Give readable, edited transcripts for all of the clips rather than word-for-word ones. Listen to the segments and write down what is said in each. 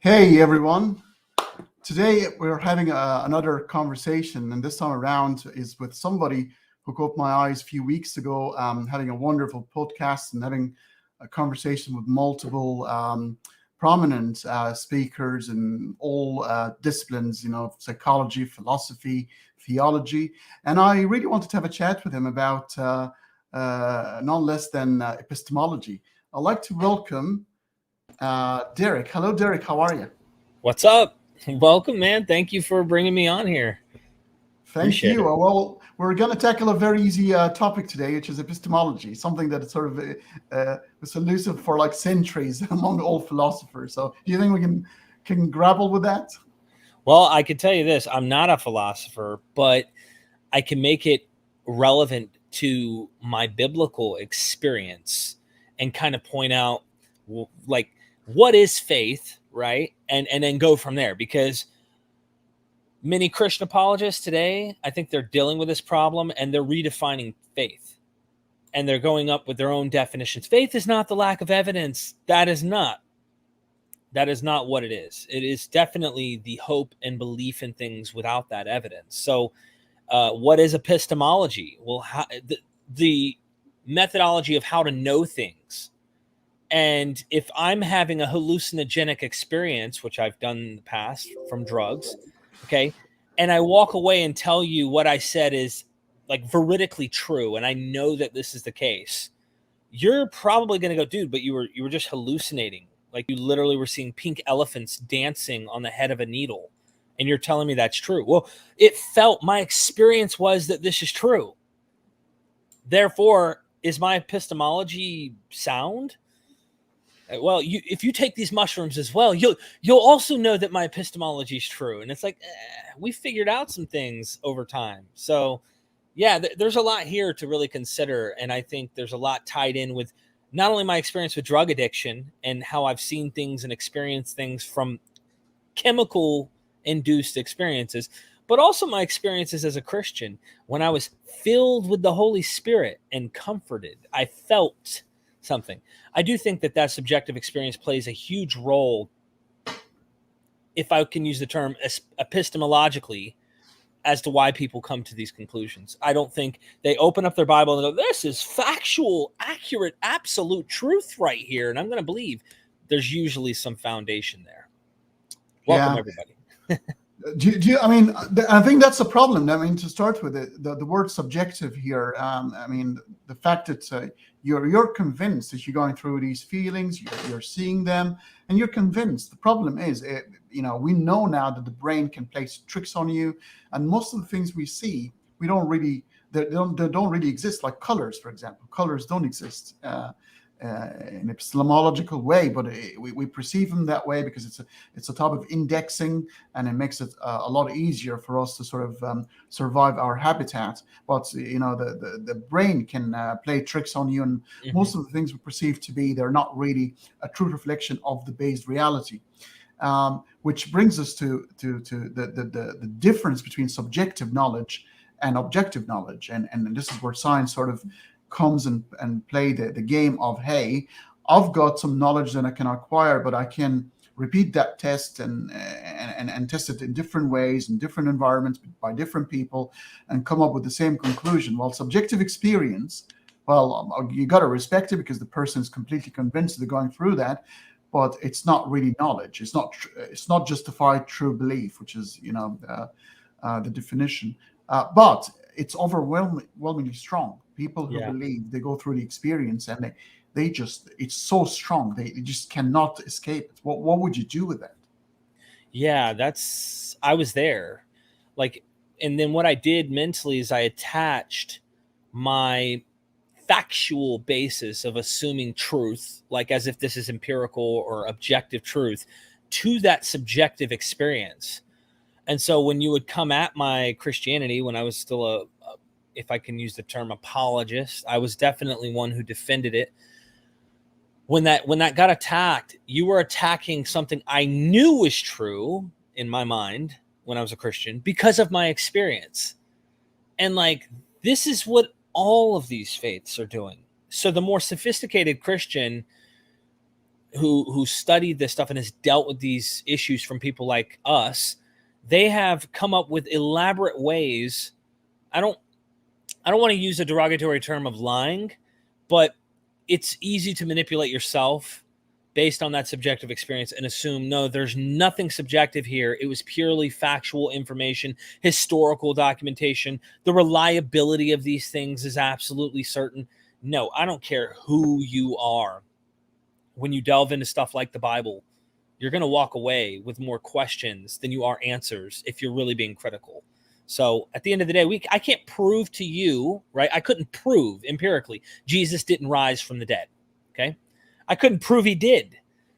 Hey everyone. Today we're having another conversation, and this time around is with somebody who caught my eyes a few weeks ago, having a wonderful podcast and having a conversation with multiple prominent speakers in all disciplines, psychology, philosophy, theology. And I really wanted to have a chat with him about none less than epistemology. I'd like to welcome Derek. Hello, Derek. How are you? What's up? Welcome, man. Thank you for bringing me on here. Thank Appreciate you. it. Well, we're going to tackle a very easy topic today, which is epistemology, something that sort of was elusive for like centuries among all philosophers. So, do you think we can grapple with that? Well, I can tell you this. I'm not a philosopher, but I can make it relevant to my biblical experience and kind of point out, like, what is faith, right? And then go from there, because many Christian apologists today, I think they're dealing with this problem and they're redefining faith. And they're going up with their own definitions. Faith is not the lack of evidence. That is not what it is. It is definitely the hope and belief in things without that evidence. So what is epistemology? Well, the methodology of how to know things. And if I'm having a hallucinogenic experience, which I've done in the past from drugs, okay, and I walk away and tell you what I said is like veridically true, and I know that this is the case, you're probably going to go, dude, but you were just hallucinating. Like you literally were seeing pink elephants dancing on the head of a needle, and you're telling me that's true. Well, my experience was that this is true. Therefore, is my epistemology sound? Well, if you take these mushrooms as well, you'll also know that my epistemology is true. And it's like, we figured out some things over time. So yeah, there's a lot here to really consider. And I think there's a lot tied in with not only my experience with drug addiction and how I've seen things and experienced things from chemical induced experiences, but also my experiences as a Christian when I was filled with the Holy Spirit and comforted. I felt something. I do think that subjective experience plays a huge role, if I can use the term epistemologically, as to why people come to these conclusions. I don't think they open up their Bible and go, this is factual, accurate, absolute truth right here, and I'm going to believe. There's usually some foundation there. Welcome, everybody. I think that's the problem. I mean, to start with, the word subjective here. The fact that you're convinced that you're going through these feelings, you're seeing them, and you're convinced. The problem is, we know now that the brain can play tricks on you, and most of the things we see, they don't really exist. Like colors, for example, colors don't exist in epistemological way, but we perceive them that way because it's a type of indexing, and it makes it a lot easier for us to sort of survive our habitat. But the brain can play tricks on you, and most of the things we perceive to be, they're not really a true reflection of the based reality. Which brings us to the difference between subjective knowledge and objective knowledge, and this is where science sort of comes and play the game of, hey, I've got some knowledge that I can acquire, but I can repeat that test and test it in different ways, in different environments, by different people, and come up with the same conclusion. Well, subjective experience, you got to respect it because the person is completely convinced they're going through that, but it's not really knowledge. It's not justified true belief, which is the definition. But it's overwhelmingly strong. People who believe, they go through the experience, and it's so strong, they just cannot escape it. What would you do with that? Yeah, I was there. And then what I did mentally is I attached my factual basis of assuming truth, like as if this is empirical or objective truth, to that subjective experience. And so when you would come at my Christianity, when I was still if I can use the term apologist, I was definitely one who defended it. When that got attacked, you were attacking something I knew was true in my mind when I was a Christian because of my experience. And this is what all of these faiths are doing. So the more sophisticated Christian who studied this stuff and has dealt with these issues from people like us, they have come up with elaborate ways. I don't want to use a derogatory term of lying, but it's easy to manipulate yourself based on that subjective experience and assume, no, there's nothing subjective here. It was purely factual information, historical documentation. The reliability of these things is absolutely certain. No, I don't care who you are. When you delve into stuff like the Bible, you're going to walk away with more questions than you are answers if you're really being critical. So at the end of the day, I can't prove to you, right? I couldn't prove empirically Jesus didn't rise from the dead, okay? I couldn't prove he did.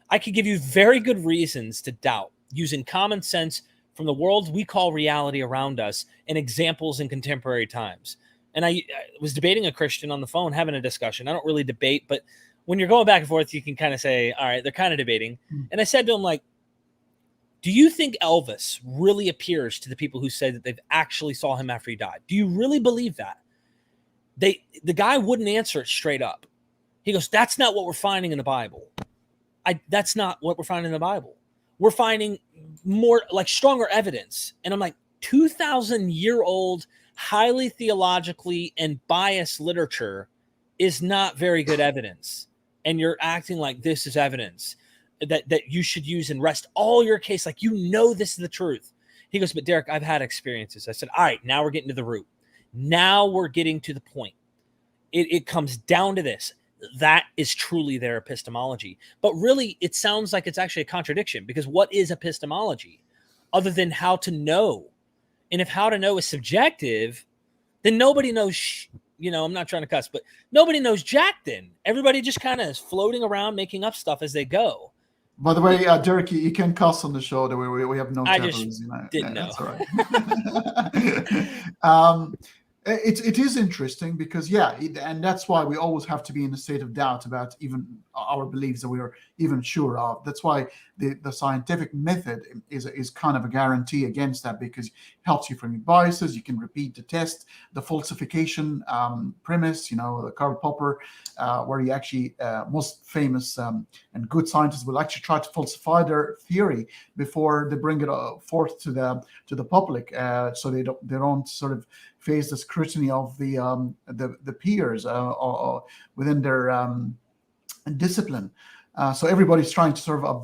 I could give you very good reasons to doubt using common sense from the world we call reality around us and examples in contemporary times. And I was debating a Christian on the phone, having a discussion. I don't really debate, but when you're going back and forth, you can kind of say, all right, they're kind of debating. And I said to him, like, do you think Elvis really appears to the people who say that they've actually saw him after he died? Do you really believe that? The guy wouldn't answer it straight up. He goes, that's not what we're finding in the Bible. That's not what we're finding in the Bible. We're finding more like stronger evidence. And I'm like, 2,000-year-old, highly theologically and biased literature is not very good evidence. And you're acting like this is evidence that you should use and rest all your case like you know this is the truth. He goes, but Derek, I've had experiences. I said, all right, now we're getting to the root. Now we're getting to the point. It comes down to this. That is truly their epistemology. But really, it sounds like it's actually a contradiction, because what is epistemology other than how to know? And if how to know is subjective, then nobody knows, I'm not trying to cuss, but nobody knows jack then. Everybody just kind of is floating around making up stuff as they go. By the way, Derek, you can cuss on the show. We have no taboos. Didn't know. That's all right. It is interesting because, and that's why we always have to be in a state of doubt about even our beliefs that we are even sure of. That's why the scientific method is kind of a guarantee against that, because it helps you from your biases. You can repeat the test, the falsification premise, the Karl Popper, where you actually most famous and good scientists will actually try to falsify their theory before they bring it forth to the public, so they don't sort of face the scrutiny of the peers within their discipline. So everybody's trying to sort of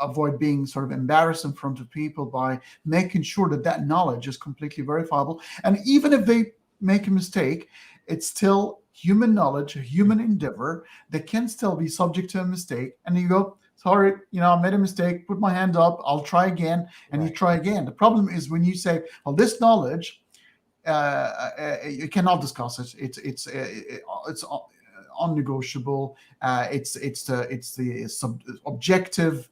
avoid being sort of embarrassed in front of people by making sure that knowledge is completely verifiable. And even if they make a mistake, it's still human knowledge, a human endeavor that can still be subject to a mistake. And you go, sorry, I made a mistake, put my hand up, I'll try again, and right. You try again. The problem is when you say, well, this knowledge, you cannot discuss it. It's unnegotiable. It's the objective,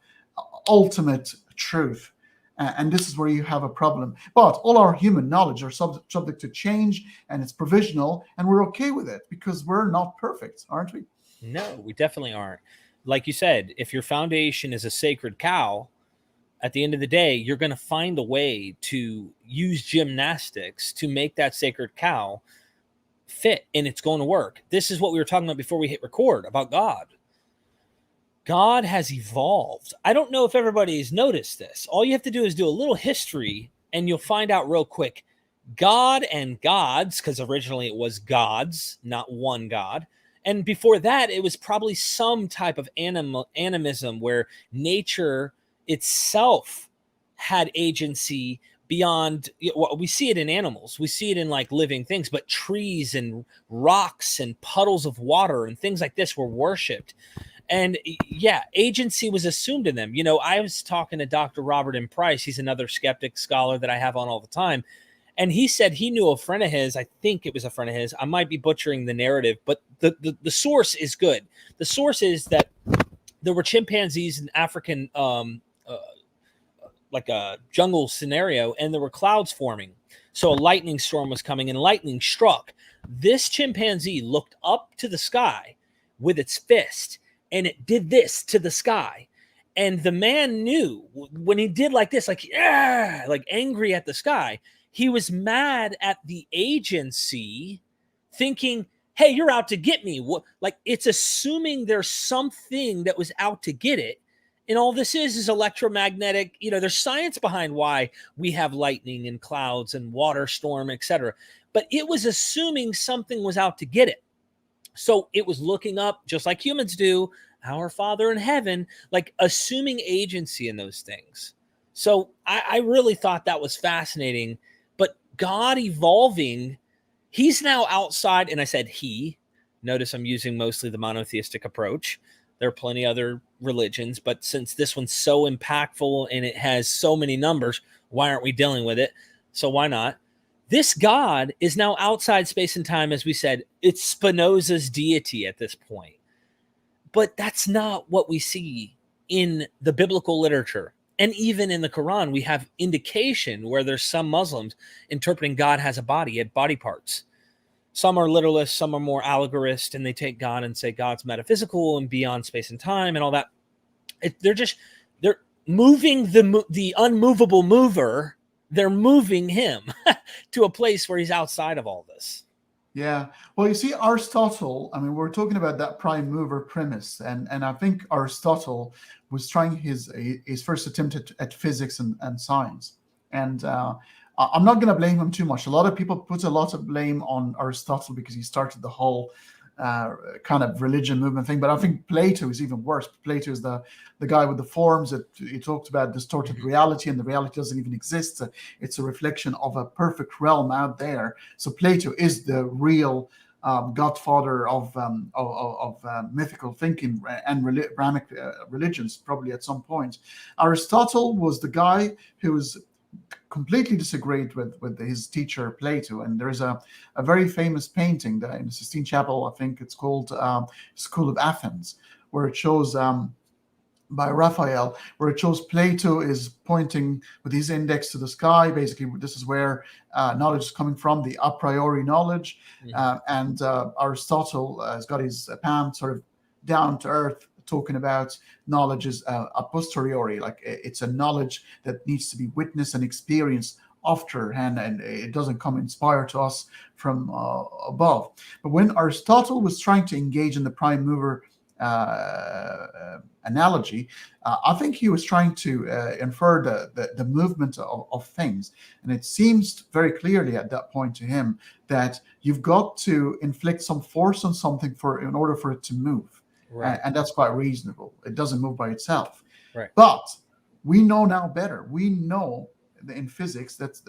ultimate truth, and this is where you have a problem. But all our human knowledge are subject to change, and it's provisional, and we're okay with it because we're not perfect, aren't we? No, we definitely aren't. Like you said, if your foundation is a sacred cow, at the end of the day, you're going to find a way to use gymnastics to make that sacred cow fit, and it's going to work. This is what we were talking about before we hit record about God. God has evolved. I don't know if everybody's noticed this. All you have to do is do a little history, and you'll find out real quick. God and gods, because originally it was gods, not one God. And before that, it was probably some type of animism where nature itself had agency beyond. We see it in animals, we see it in like living things, but trees and rocks and puddles of water and things like this were worshipped. And agency was assumed in them. I was talking to Dr. Robert M. Price. He's another skeptic scholar that I have on all the time. And he said he knew a friend of his. I think it was a friend of his. I might be butchering the narrative, but the source is good. The source is that there were chimpanzees in African like a jungle scenario, and there were clouds forming. So a lightning storm was coming and lightning struck. This chimpanzee looked up to the sky with its fist, and it did this to the sky. And the man knew when he did like this, like angry at the sky, he was mad at the agency, thinking, hey, you're out to get me. What? Like, it's assuming there's something that was out to get it. And all this is electromagnetic. There's science behind why we have lightning and clouds and water storm, etc. But it was assuming something was out to get it. So it was looking up, just like humans do, our Father in heaven, like assuming agency in those things. So I really thought that was fascinating. But God evolving, he's now outside. And I said he. Notice I'm using mostly the monotheistic approach. There are plenty other religions, but since this one's so impactful and it has so many numbers, why aren't we dealing with it? So why not? This God is now outside space and time, as we said. It's Spinoza's deity at this point. But that's not what we see in the biblical literature. And even in the Quran, we have indication where there's some Muslims interpreting God has a body, had body parts. Some are literalists, some are more allegorist, and they take God and say God's metaphysical and beyond space and time and all that. They're moving the unmovable mover. They're moving him to a place where he's outside of all this. Yeah. Well, you see, Aristotle, I mean, we're talking about that prime mover premise. And I think Aristotle was trying his first attempt at physics and science. And I'm not going to blame him too much. A lot of people put a lot of blame on Aristotle because he started the whole kind of religion movement thing. But I think Plato is even worse. Plato is the guy with the forms that he talked about distorted reality, and the reality doesn't even exist. It's a reflection of a perfect realm out there. So Plato is the real godfather of mythical thinking and Abrahamic religions, probably at some point. Aristotle was the guy who was completely disagreed with his teacher Plato, and there's a very famous painting that in the Sistine Chapel, I think it's called School of Athens, where it shows by Raphael, where it shows Plato is pointing with his index to the sky. Basically, this is where knowledge is coming from, the a priori knowledge, and Aristotle has got his palm sort of down to earth, talking about knowledge is a posteriori, like it's a knowledge that needs to be witnessed and experienced afterhand, and it doesn't come inspired to us from above. But when Aristotle was trying to engage in the prime mover analogy, I think he was trying to infer the movement of things, and it seems very clearly at that point to him that you've got to inflict some force on something in order for it to move. Right. And that's quite reasonable. It doesn't move by itself. Right. But we know now better. We know that in physics that's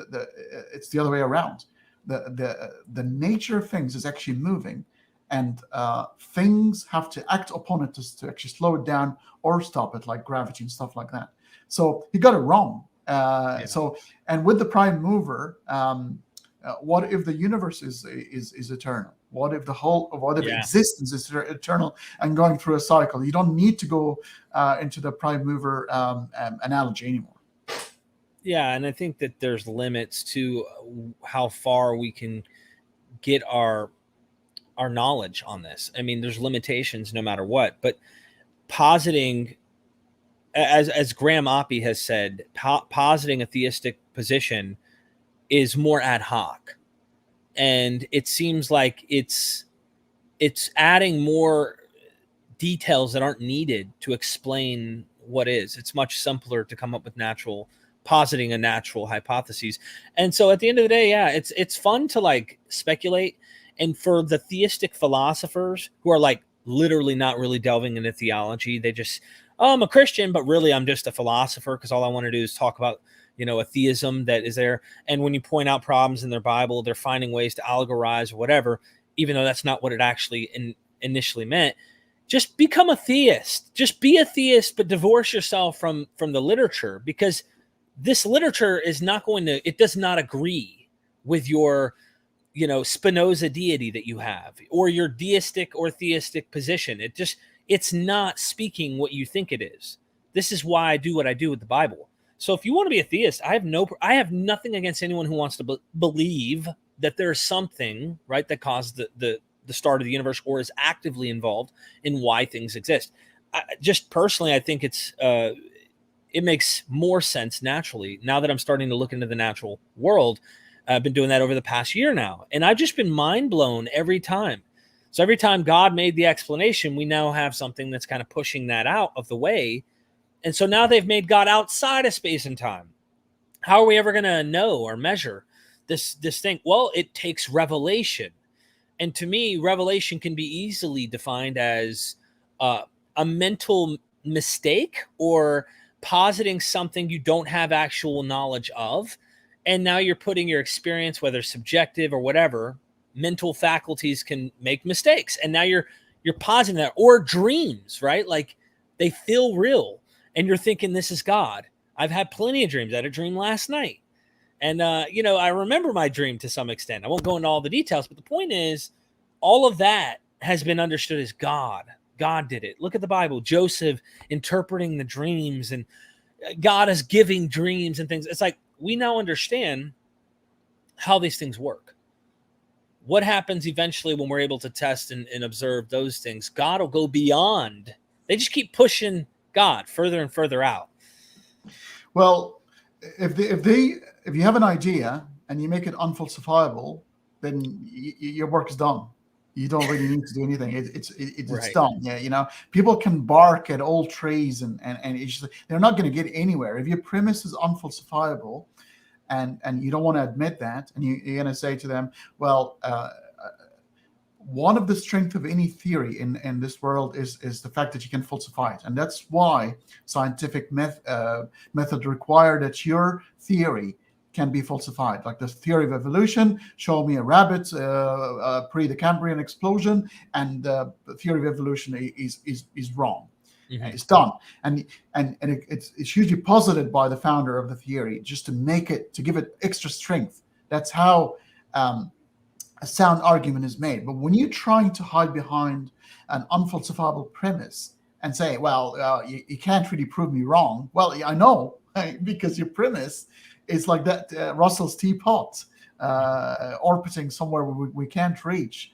it's the other way around. The nature of things is actually moving, and things have to act upon it to actually slow it down or stop it, like gravity and stuff like that. So he got it wrong. So, and with the prime mover, what if the universe is eternal? What if existence is eternal and going through a cycle? You don't need to go into the prime mover analogy anymore. Yeah, and I think that there's limits to how far we can get our knowledge on this. I mean, there's limitations no matter what. But positing, as Graham Oppy has said, positing a theistic position is more ad hoc. And it seems like it's adding more details that aren't needed to explain what is. It's much simpler to come up with positing a natural hypotheses. And so at the end of the day, yeah, it's fun to like speculate. And for the theistic philosophers who are like literally not really delving into theology, they just, I'm a Christian, but really I'm just a philosopher because all I want to do is talk about a theism that is there. And when you point out problems in their Bible, they're finding ways to allegorize or whatever, even though that's not what it actually initially meant. Just become a theist. Just be a theist, but divorce yourself from the literature, because this literature it does not agree with your, Spinoza deity that you have, or your deistic or theistic position. It's not speaking what you think it is. This is why I do what I do with the Bible. So if you want to be a theist, I have nothing against anyone who wants to believe that there's something, right, that caused the start of the universe or is actively involved in why things exist. Just personally, I think it makes more sense naturally now that I'm starting to look into the natural world. I've been doing that over the past year now, and I've just been mind blown every time. So every time God made the explanation, we now have something that's kind of pushing that out of the way. And so now they've made God outside of space and time. How are we ever going to know or measure this thing? Well, it takes revelation. And to me, revelation can be easily defined as a mental mistake or positing something you don't have actual knowledge of. And now you're putting your experience, whether subjective or whatever, mental faculties can make mistakes. And now you're positing that. Or dreams, right? Like they feel real. And you're thinking this is God. I've had plenty of dreams. I had a dream last night. And, I remember my dream to some extent. I won't go into all the details, but the point is all of that has been understood as God. God did it. Look at the Bible. Joseph interpreting the dreams and God is giving dreams and things. It's like we now understand how these things work. What happens eventually when we're able to test and observe those things? God will go beyond. They just keep pushing God further and further out. Well, if you have an idea and you make it unfalsifiable, then your work is done. You don't really need to do anything. It's Right. done. Yeah, people can bark at old trees and it's just, they're not going to get anywhere. If your premise is unfalsifiable, and you don't want to admit that, and you're going to say to them, well, one of the strengths of any theory in this world is the fact that you can falsify it. And that's why scientific method require that your theory can be falsified. Like the theory of evolution, show me a rabbit pre the Cambrian explosion, and the theory of evolution is wrong. Mm-hmm. It's done, and it's hugely posited by the founder of the theory just to give it extra strength. That's how a sound argument is made. But when you're trying to hide behind an unfalsifiable premise and say, well, you can't really prove me wrong. Well, I know, because your premise is like that Russell's teapot orbiting somewhere we can't reach.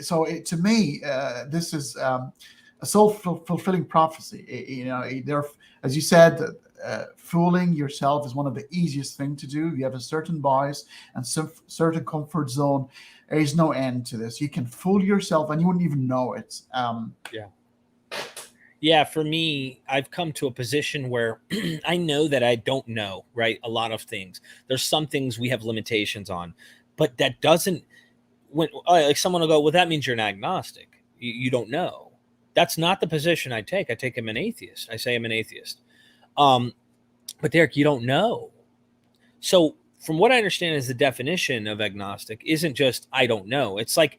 So to me, this is a self-fulfilling prophecy. As you said, fooling yourself is one of the easiest things to do. You have a certain bias and certain comfort zone. There is no end to this. You can fool yourself and you wouldn't even know it. Yeah, for me, I've come to a position where I know that I don't know, right? A lot of things. There's some things we have limitations on, but that doesn't, like someone will go, well, that means you're an agnostic. You don't know. That's not the position I take. I take I'm an atheist. I say I'm an atheist. But Derek, you don't know. So from what I understand is the definition of agnostic isn't just, I don't know. It's like,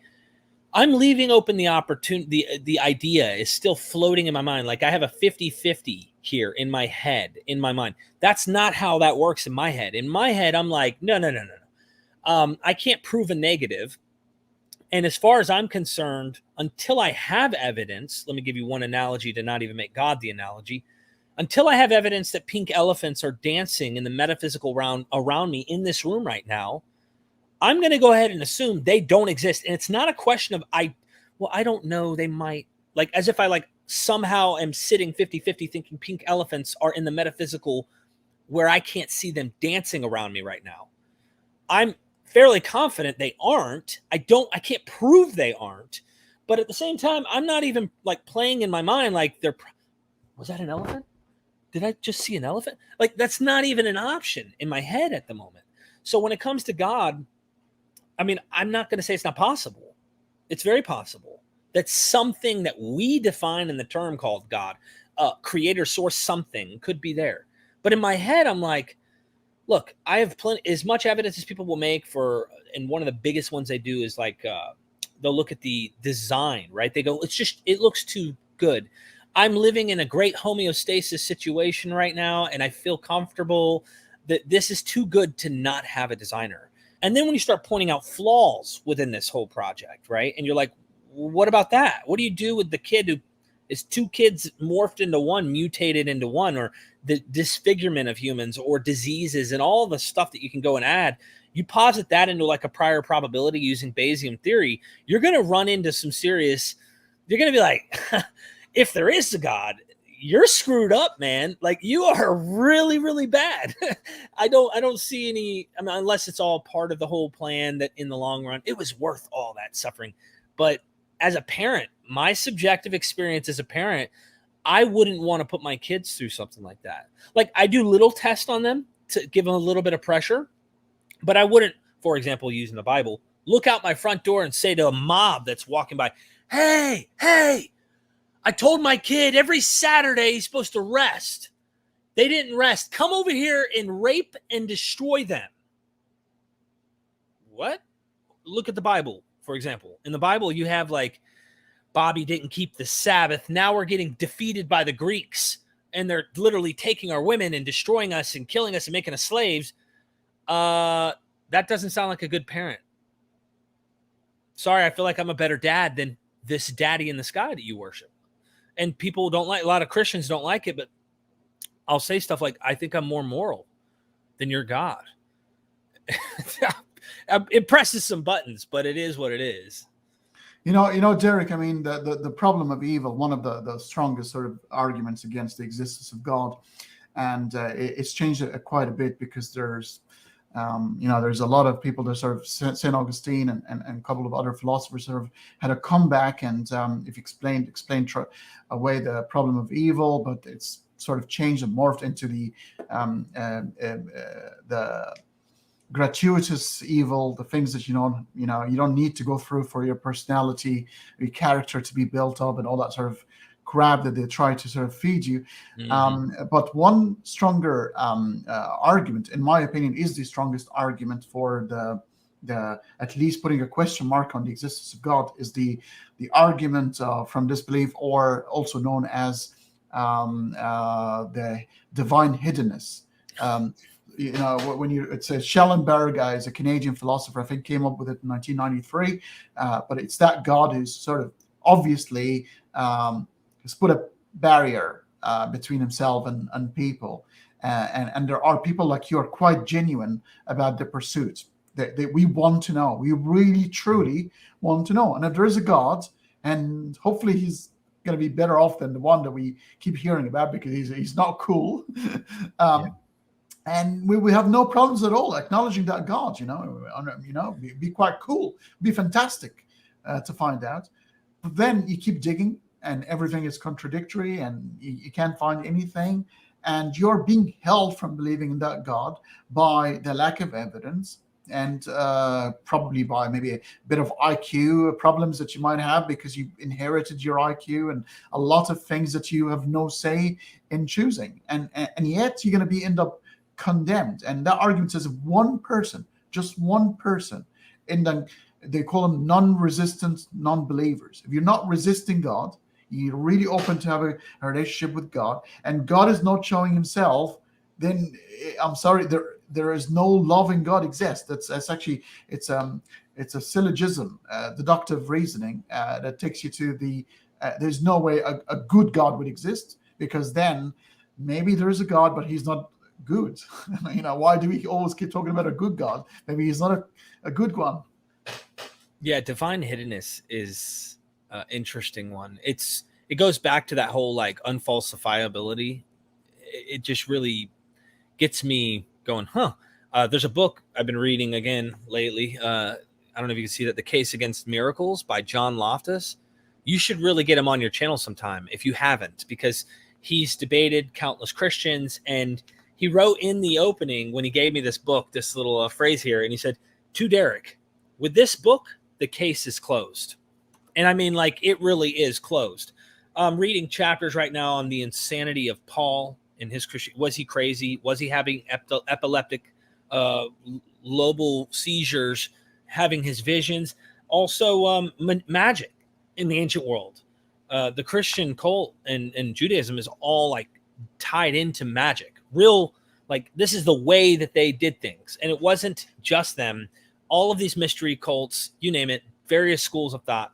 I'm leaving open the opportunity. The idea is still floating in my mind. Like I have a 50-50 here in my head, in my mind. That's not how that works in my head. In my head, I'm like, no. I can't prove a negative. And as far as I'm concerned, until I have evidence, let me give you one analogy to not even make God the analogy. Until I have evidence that pink elephants are dancing in the metaphysical round around me in this room right now, I'm going to go ahead and assume they don't exist. And it's not a question of, I don't know, they might, like as if I somehow am sitting 50-50 thinking pink elephants are in the metaphysical where I can't see them dancing around me right now. I'm fairly confident they aren't. I can't prove they aren't. But at the same time, I'm not even playing in my mind was that an elephant? Did I just see an elephant? That's not even an option in my head at the moment. So when it comes to God, I mean, I'm not going to say it's not possible. It's very possible that something that we define in the term called God, creator, source, something could be there. But in my head, I'm like, look, I have as much evidence as people will make for, and one of the biggest ones they do is they'll look at the design, right? They go, it looks too good. I'm living in a great homeostasis situation right now, and I feel comfortable that this is too good to not have a designer. And then when you start pointing out flaws within this whole project, right? And you're like, what about that? What do you do with the kid who is two kids morphed into one, mutated into one, or the disfigurement of humans or diseases and all the stuff that you can go and add? You posit that into a prior probability using Bayesian theory, you're going to run into some serious, you're going to be like, if there is a God, you're screwed up, man. You are really, really bad. I don't see any, unless it's all part of the whole plan that in the long run, it was worth all that suffering. But as a parent, my subjective experience as a parent, I wouldn't want to put my kids through something like that. Like, I do little tests on them to give them a little bit of pressure, but I wouldn't, for example, using the Bible, look out my front door and say to a mob that's walking by, hey, I told my kid every Saturday he's supposed to rest. They didn't rest. Come over here and rape and destroy them. What? Look at the Bible, for example. In the Bible, you have like, Bobby didn't keep the Sabbath. Now we're getting defeated by the Greeks, and they're literally taking our women and destroying us and killing us and making us slaves. That doesn't sound like a good parent. Sorry, I feel like I'm a better dad than this daddy in the sky that you worship. And people don't like, a lot of Christians don't like it, but I'll say stuff like, I think I'm more moral than your God. It presses some buttons, but it is what it is. You know, Derek, I mean, the problem of evil, one of the strongest sort of arguments against the existence of God, and it's changed quite a bit, because there's a lot of people that sort of St. Augustine and a couple of other philosophers sort of had a comeback and if explained away the problem of evil, but it's sort of changed and morphed into the gratuitous evil, the things that you don't need to go through for your personality, your character to be built up, and all that sort of crap that they try to sort of feed you. Mm-hmm. But one stronger argument, in my opinion, is the strongest argument for the at least putting a question mark on the existence of God, is the argument from disbelief, or also known as the divine hiddenness. When it's a Schellenberg guy, is a Canadian philosopher, I think came up with it in 1993. But it's that God who's sort of obviously has put a barrier between himself and people. And there are people like you are quite genuine about the pursuit that we want to know. We really, truly want to know. And if there is a God, and hopefully he's going to be better off than the one that we keep hearing about, because he's not cool. And we have no problems at all acknowledging that God, be quite cool, be fantastic to find out. But then you keep digging, and everything is contradictory, and you can't find anything, and you're being held from believing in that God by the lack of evidence, and probably by maybe a bit of IQ problems that you might have because you inherited your IQ, and a lot of things that you have no say in choosing, and yet you're going to end up condemned. And that argument says if one person, just one person, they call them non-resistant non-believers. If you're not resisting God, you're really open to have a relationship with God, and God is not showing himself, then I'm sorry, there is no loving God exists. That's actually, it's a syllogism, deductive reasoning that takes you to the there's no way a good God would exist, because then maybe there is a God, but he's not good. Why do we always keep talking about a good God? Maybe he's not a good one. Yeah, divine hiddenness is an interesting one. It goes back to that whole like unfalsifiability. It just really gets me going, there's a book I've been reading again lately. I don't know if you can see that, The Case Against Miracles by John Loftus. You should really get him on your channel sometime if you haven't, because he's debated countless Christians, and he wrote in the opening when he gave me this book, this little phrase here, and he said, "To Derek, with this book, the case is closed." And I mean, like, it really is closed. I'm reading chapters right now on the insanity of Paul and his Christian. Was he crazy? Was he having epileptic global seizures, having his visions? Also, magic in the ancient world. The Christian cult and Judaism is all like tied into magic. Real, like, this is the way that they did things. And it wasn't just them. All of these mystery cults, you name it, various schools of thought.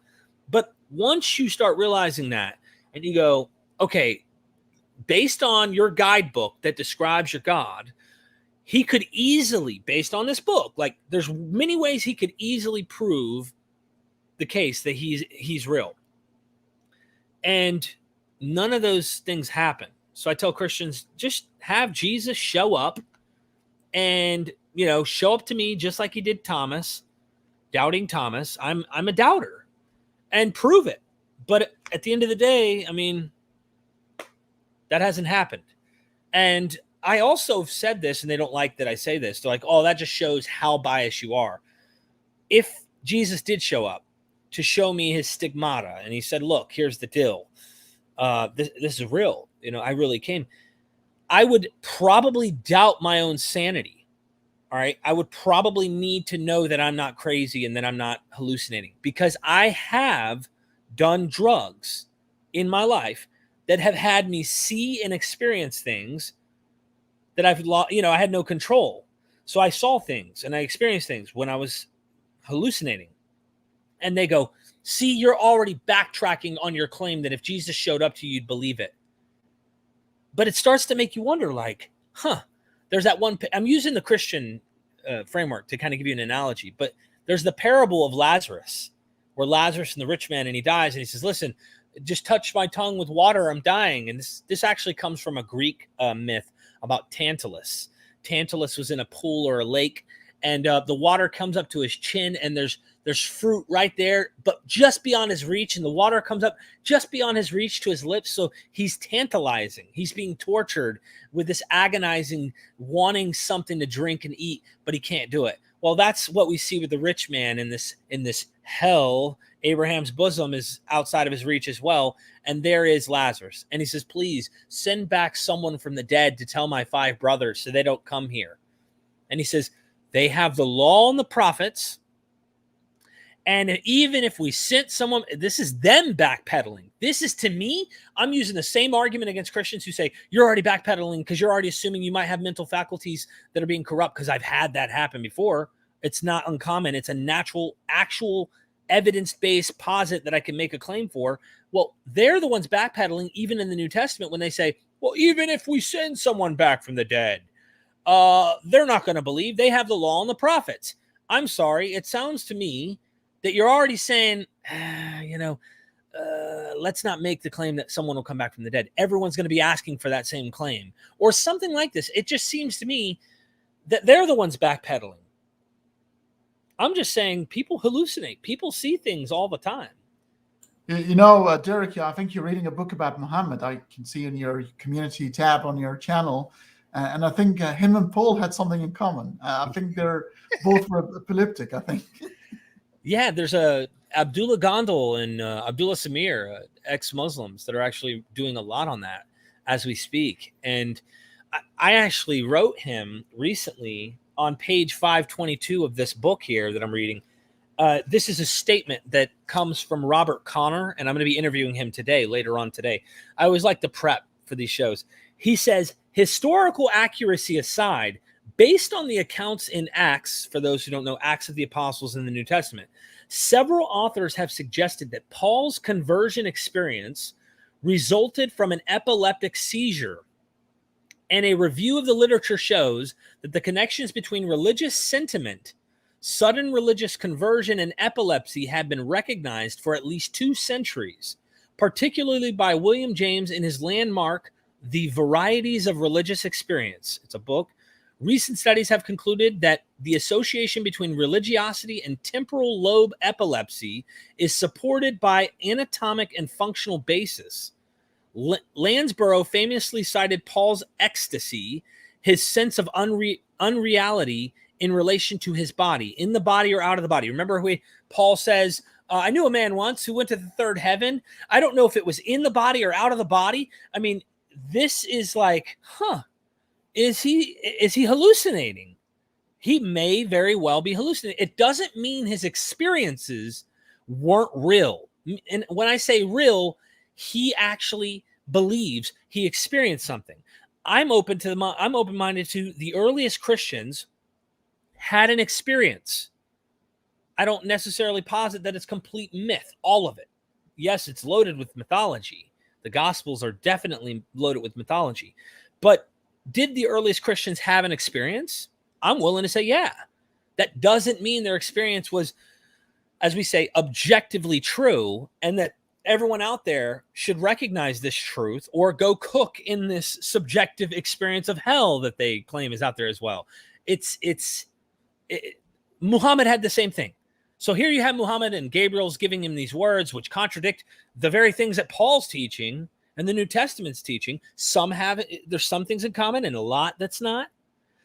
But once you start realizing that, and you go, okay, based on your guidebook that describes your God, he could easily, based on this book, like, there's many ways he could easily prove the case that he's real. And none of those things happen. So I tell Christians, just have Jesus show up and, show up to me just like he did Thomas, doubting Thomas. I'm a doubter. and prove it. But at the end of the day, I mean, that hasn't happened. And I also have said this, and they don't like that I say this. They're like, oh, that just shows how biased you are. If Jesus did show up to show me his stigmata, and he said, look, here's the deal. This is real. I really came. I would probably doubt my own sanity. All right. I would probably need to know that I'm not crazy and that I'm not hallucinating, because I have done drugs in my life that have had me see and experience things that I've lost. I had no control. So I saw things and I experienced things when I was hallucinating. And they go, see, you're already backtracking on your claim that if Jesus showed up to you, you'd believe it. But it starts to make you wonder, like, there's that one. I'm using the Christian framework to kind of give you an analogy, but there's the parable of Lazarus, where Lazarus and the rich man, and he dies, and he says, listen, just touch my tongue with water, I'm dying. And this actually comes from a Greek myth about Tantalus. Tantalus was in a pool or a lake, and the water comes up to his chin, and there's fruit right there, but just beyond his reach, and the water comes up just beyond his reach to his lips. So he's tantalizing. He's being tortured with this agonizing, wanting something to drink and eat, but he can't do it. Well, that's what we see with the rich man in this hell. Abraham's bosom is outside of his reach as well. And there is Lazarus. And he says, please send back someone from the dead to tell my 5 brothers so they don't come here. And he says, they have the law and the prophets. And even if we sent someone, this is them backpedaling. This is, to me, I'm using the same argument against Christians who say, you're already backpedaling because you're already assuming you might have mental faculties that are being corrupt, because I've had that happen before. It's not uncommon. It's a natural, actual, evidence-based posit that I can make a claim for. Well, they're the ones backpedaling, even in the New Testament, when they say, well, even if we send someone back from the dead, they're not going to believe. They have the law and the prophets. I'm sorry. It sounds to me that you're already saying, let's not make the claim that someone will come back from the dead. Everyone's going to be asking for that same claim or something like this. It just seems to me that they're the ones backpedaling. I'm just saying people hallucinate. People see things all the time. Derek, I think you're reading a book about Muhammad. I can see in your community tab on your channel. And I think him and Paul had something in common. I think they're both were epileptic, I think. Yeah, there's Abdullah Gondal and Abdullah Samir, ex-Muslims, that are actually doing a lot on that as we speak. And I actually wrote him recently on page 522 of this book here that I'm reading. This is a statement that comes from Robert Connor, and I'm going to be interviewing him later on today. I always like to prep for these shows. He says, historical accuracy aside, based on the accounts in Acts, for those who don't know, Acts of the Apostles in the New Testament, several authors have suggested that Paul's conversion experience resulted from an epileptic seizure. And a review of the literature shows that the connections between religious sentiment, sudden religious conversion, and epilepsy have been recognized for at least 2 centuries, particularly by William James in his landmark, The Varieties of Religious Experience. It's a book. Recent studies have concluded that the association between religiosity and temporal lobe epilepsy is supported by anatomic and functional basis. Lansborough famously cited Paul's ecstasy, his sense of unreality in relation to his body, in the body or out of the body. Remember Paul says, I knew a man once who went to the 3rd heaven. I don't know if it was in the body or out of the body. I mean, this is like, is he hallucinating? He may very well be hallucinating. It doesn't mean his experiences weren't real. And when I say real, he actually believes he experienced something. I'm open-minded to the earliest Christians had an experience. I don't necessarily posit that it's complete myth, all of it. Yes, it's loaded with mythology. The Gospels are definitely loaded with mythology. But did the earliest Christians have an experience? I'm willing to say, yeah. That doesn't mean their experience was, as we say, objectively true, and that everyone out there should recognize this truth or go cook in this subjective experience of hell that they claim is out there as well. Muhammad had the same thing. So here you have Muhammad and Gabriel's giving him these words which contradict the very things that Paul's teaching and the New Testament's teaching. There's some things in common and a lot that's not.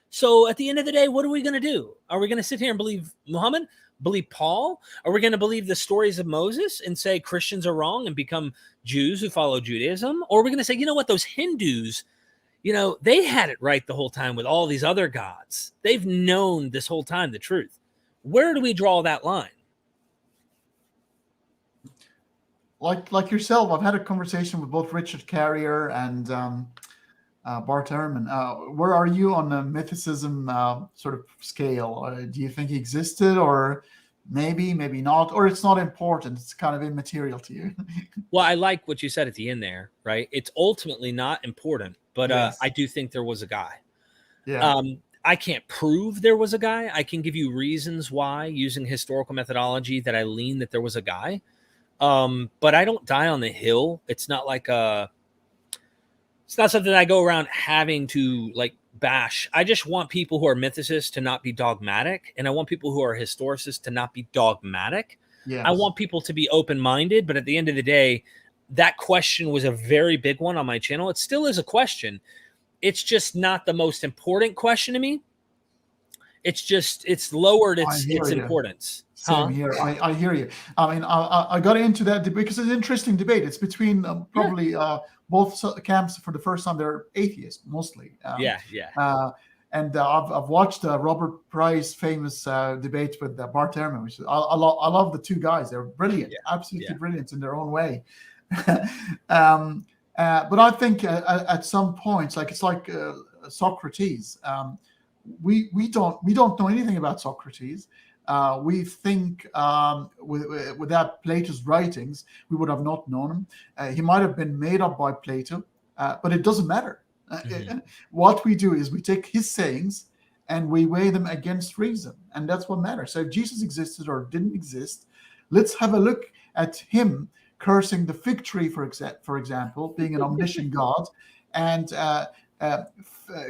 So at the end of the day, what are we going to do? Are we going to sit here and believe Muhammad, believe Paul? Are we going to believe the stories of Moses and say Christians are wrong and become Jews who follow Judaism? Or are we going to say, you know what, those Hindus, they had it right the whole time with all these other gods. They've known this whole time the truth. Where do we draw that line? Like yourself, I've had a conversation with both Richard Carrier and Bart Ehrman. Where are you on the mythicism sort of scale? Do you think he existed, or maybe not, or it's not important? It's kind of immaterial to you. Well, I like what you said at the end there, right? It's ultimately not important, but yes. I do think there was a guy. Yeah. I can't prove there was a guy. I can give you reasons why, using historical methodology, that I lean that there was a guy. But I don't die on the hill. It's not like it's not something I go around having to like bash. I just want people who are mythicists to not be dogmatic, and I want people who are historicists to not be dogmatic. Yes. I want people to be open-minded, but at the end of the day, that question was a very big one on my channel. It still is a question. It's just not the most important question to me. It's lowered its importance. Same here. I hear you. I mean, I got into that debate because it's an interesting debate. It's between both camps. For the first time, they're atheists mostly. And I've watched Robert Pry's famous debate with Bart Ehrman, which I love the two guys. They're brilliant, absolutely brilliant in their own way. But I think at some points, like it's like Socrates. We don't know anything about Socrates. We think without Plato's writings, we would have not known him. He might have been made up by Plato, but it doesn't matter. What we do is we take his sayings and we weigh them against reason, and that's what matters. So if Jesus existed or didn't exist, let's have a look at him cursing the fig tree, for example, being an omniscient God, and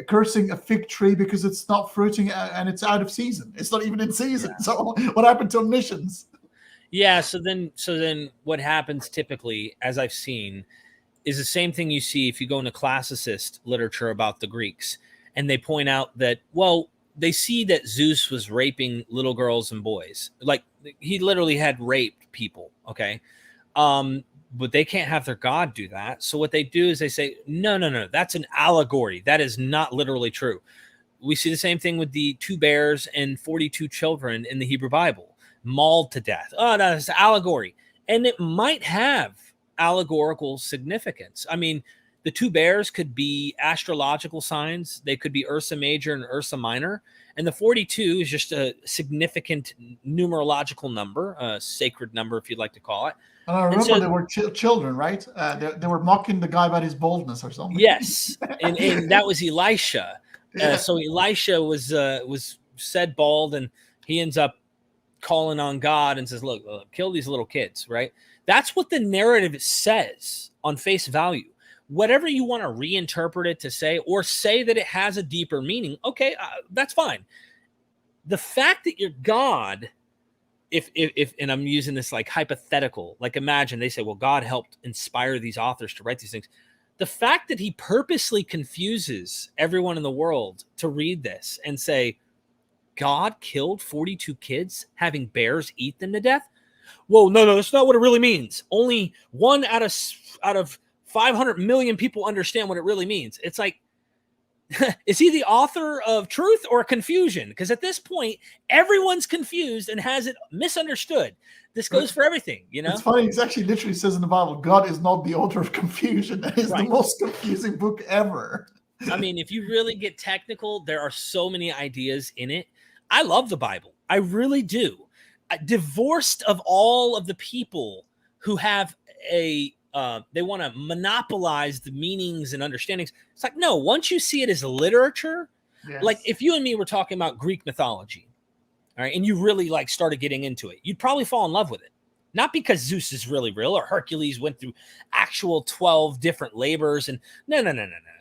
cursing a fig tree because it's not fruiting and it's out of season. It's not even in season. Yeah. So what happened to omniscience? Yeah. So then what happens typically, as I've seen, is the same thing you see if you go into classicist literature about the Greeks, and they point out that, well, they see that Zeus was raping little girls and boys. Like he literally had raped people. Okay. But they can't have their God do that. So what they do is they say, no, that's an allegory. That is not literally true. We see the same thing with the 2 bears and 42 children in the Hebrew Bible, mauled to death. Oh, that's allegory. And it might have allegorical significance. I mean, the 2 bears could be astrological signs. They could be Ursa Major and Ursa Minor. And the 42 is just a significant numerological number, a sacred number, if you'd like to call it. And I remember they were children, right? They were mocking the guy about his boldness or something. Yes, and that was Elisha. So Elisha was said bald, and he ends up calling on God and says, look, kill these little kids, right? That's what the narrative says on face value. Whatever you want to reinterpret it to say, or say that it has a deeper meaning, okay, that's fine. The fact that your God... If and I'm using this like hypothetical, like imagine they say, well, God helped inspire these authors to write these things. The fact that he purposely confuses everyone in the world to read this and say, God killed 42 kids having bears eat them to death. Whoa, no, that's not what it really means. Only 1 out of 500 million people understand what it really means. It's like, is he the author of truth or confusion? Because at this point, everyone's confused and has it misunderstood. This goes for everything, you know? It's funny. It actually literally says in the Bible, God is not the author of confusion. That is the most confusing book ever. I mean, if you really get technical, there are so many ideas in it. I love the Bible. I really do. Divorced of all of the people who have they want to monopolize the meanings and understandings. It's like, no, once you see it as literature, like if you and me were talking about Greek mythology, all right, and you really like started getting into it, you'd probably fall in love with it. Not because Zeus is really real or Hercules went through actual 12 different labors. And no.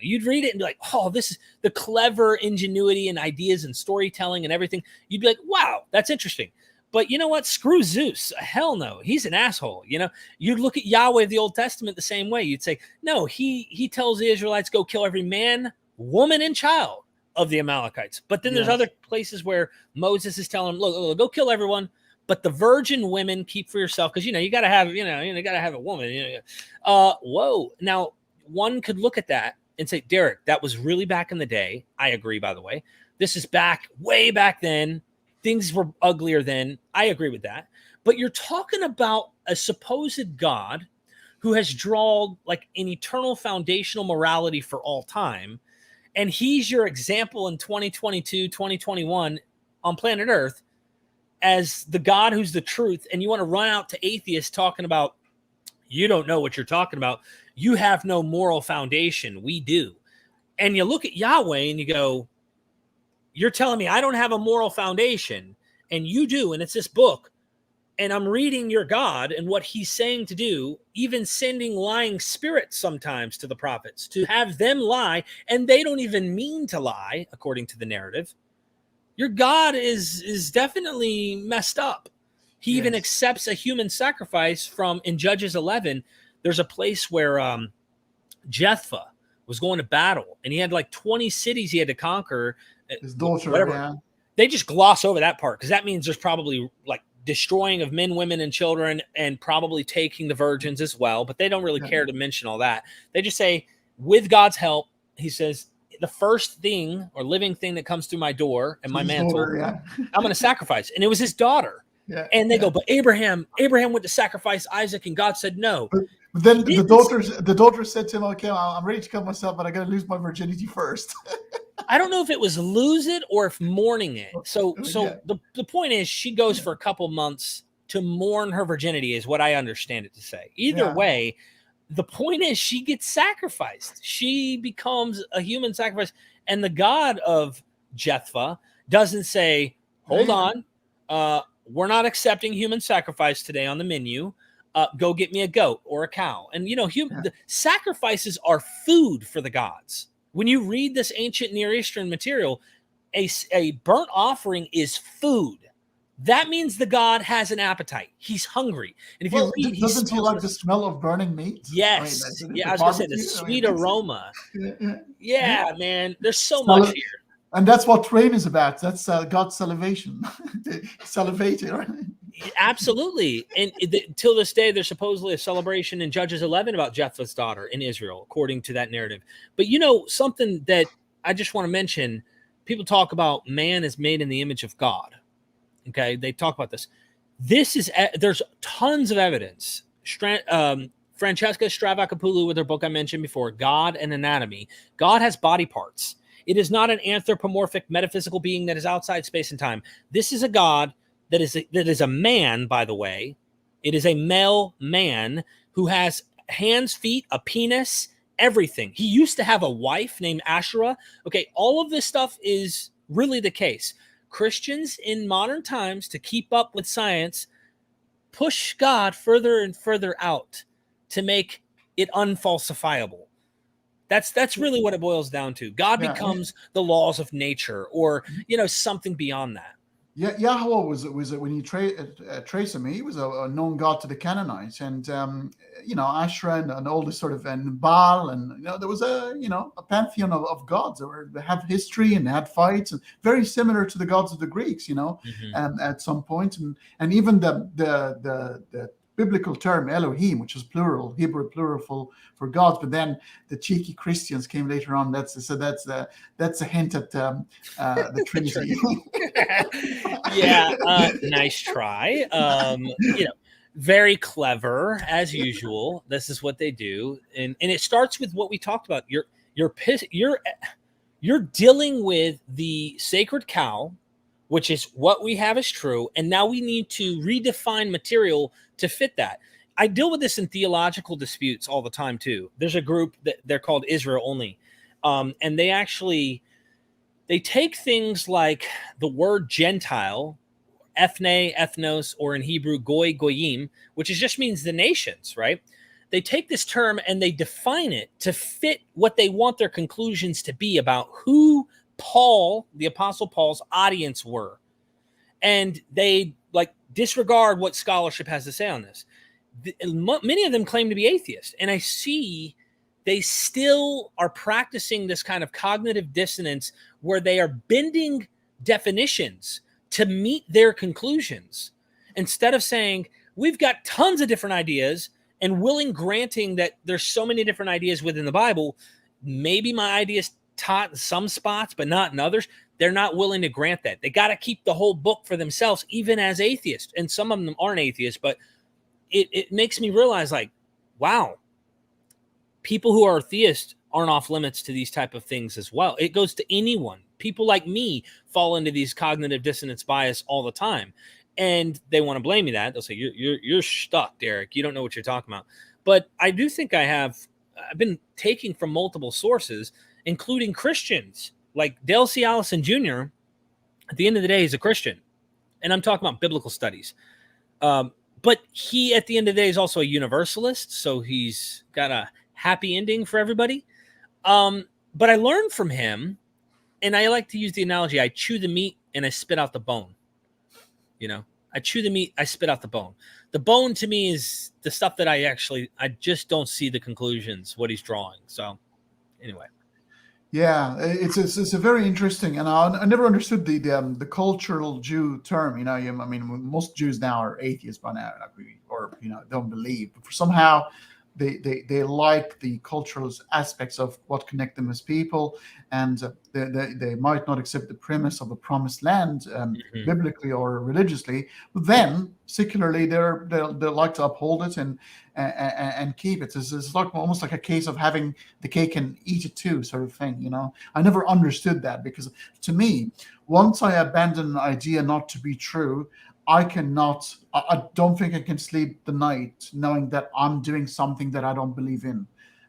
You'd read it and be like, oh, this is the clever ingenuity and ideas and storytelling and everything. You'd be like, wow, that's interesting. But you know what? Screw Zeus. Hell no. He's an asshole. You know, you look at Yahweh of the Old Testament the same way. You'd say, no, he tells the Israelites, go kill every man, woman, and child of the Amalekites. But then there's other places where Moses is telling them, look, go kill everyone, but the virgin women keep for yourself, because you gotta have a woman. Whoa. Now, one could look at that and say, Derek, that was really back in the day. I agree, by the way. This is way back then. Things were uglier then. I agree with that. But you're talking about a supposed God who has drawn like an eternal foundational morality for all time. And he's your example in 2022, 2021 on planet Earth as the God who's the truth. And you want to run out to atheists talking about, you don't know what you're talking about. You have no moral foundation. We do. And you look at Yahweh and you go, you're telling me I don't have a moral foundation, and you do, and it's this book, and I'm reading your God and what he's saying to do, even sending lying spirits sometimes to the prophets to have them lie, and they don't even mean to lie, according to the narrative. Your God is definitely messed up. He even accepts a human sacrifice in Judges 11. There's a place where Jephthah was going to battle, and he had like 20 cities he had to conquer. His daughter, whatever. They just gloss over that part because that means there's probably like destroying of men, women, and children, and probably taking the virgins as well. But they don't really care to mention all that. They just say, with God's help, he says, the first thing or living thing that comes through my door and my mantle, I'm going to sacrifice. And it was his daughter. Yeah, and they go, but Abraham went to sacrifice Isaac, and God said no. But then the daughter said to him, okay, I'm ready to kill myself, but I got to lose my virginity first. I don't know if it was lose it or if mourning it. So the point is, she goes for a couple months to mourn her virginity, is what I understand it to say. Either way, the point is she gets sacrificed. She becomes a human sacrifice. And the God of Jephthah doesn't say, hold on, we're not accepting human sacrifice today on the menu. Go get me a goat or a cow. And, the sacrifices are food for the gods. When you read this ancient Near Eastern material, a burnt offering is food. That means the god has an appetite. He's hungry. And if you read, doesn't he like the smell of burning meat? Yes. I was going to say the sweet aroma. Yeah, man. There's so much here. And that's what Train is about. That's God's salivation. Salivating, right? Absolutely. And till this day, there's supposedly a celebration in Judges 11 about Jephthah's daughter in Israel, according to that narrative. But something that I just want to mention, people talk about man is made in the image of God. Okay, they talk about this. There's tons of evidence. Francesca Stravacopoulou, with her book I mentioned before, God and Anatomy. God has body parts. It is not an anthropomorphic metaphysical being that is outside space and time. This is a God that is a man, by the way. It is a male man who has hands, feet, a penis, everything. He used to have a wife named Asherah. Okay, all of this stuff is really the case. Christians in modern times, to keep up with science, push God further and further out to make it unfalsifiable. That's really what it boils down to. God becomes the laws of nature, or something beyond that. Yeah, Yahweh was when you trace him, he was a known god to the Canaanites, and Asherah and all this sort of, and Baal, and there was a pantheon of gods that have history and had fights, and very similar to the gods of the Greeks, at some point, and even the biblical term Elohim, which is plural, Hebrew plural for gods, but then the cheeky Christians came later on. That's a hint at the Trinity. Nice try. Very clever as usual. This is what they do, and it starts with what we talked about. You're dealing with the sacred cow, which is what we have as true, and now we need to redefine material to fit that. I deal with this in theological disputes all the time too. There's a group that they're called Israel Only, and they take things like the word Gentile, ethne, ethnos, or in Hebrew goy, goyim, which just means the nations, right? They take this term and they define it to fit what they want their conclusions to be about who Paul, the Apostle Paul's audience were. And they disregard what scholarship has to say on this. Many of them claim to be atheists, and I see they still are practicing this kind of cognitive dissonance where they are bending definitions to meet their conclusions instead of saying, we've got tons of different ideas and granting that there's so many different ideas within the Bible. Maybe my ideas taught in some spots, but not in others. They're not willing to grant that. They got to keep the whole book for themselves, even as atheists. And some of them aren't atheists, but it makes me realize, like, wow, people who are theists aren't off limits to these type of things as well. It goes to anyone. People like me fall into these cognitive dissonance bias all the time, and they want to blame me that. They'll say, you're stuck, Derek. You don't know what you're talking about. But I do think I've been taking from multiple sources, including Christians like Dale C. Allison Jr. At the end of the day, he's a Christian, and I'm talking about biblical studies. But he, at the end of the day, is also a universalist, so he's got a happy ending for everybody. But I learned from him, and I like to use the analogy, I chew the meat and I spit out the bone. You know, I chew the meat, I spit out the bone. The bone to me is the stuff that I just don't see the conclusions, what he's drawing. So anyway. Yeah, it's a very interesting, and I never understood the cultural Jew term. You know, I mean, most Jews now are atheists by now, or don't believe. But somehow they like the cultural aspects of what connect them as people, and they might not accept the premise of a promised land biblically or religiously, but then secularly they like to uphold it and keep it. It's like almost like a case of having the cake and eat it too, sort of thing. You know, I never understood that, because to me, once I abandon an idea not to be true, I don't think I can sleep the night knowing that I'm doing something that I don't believe in.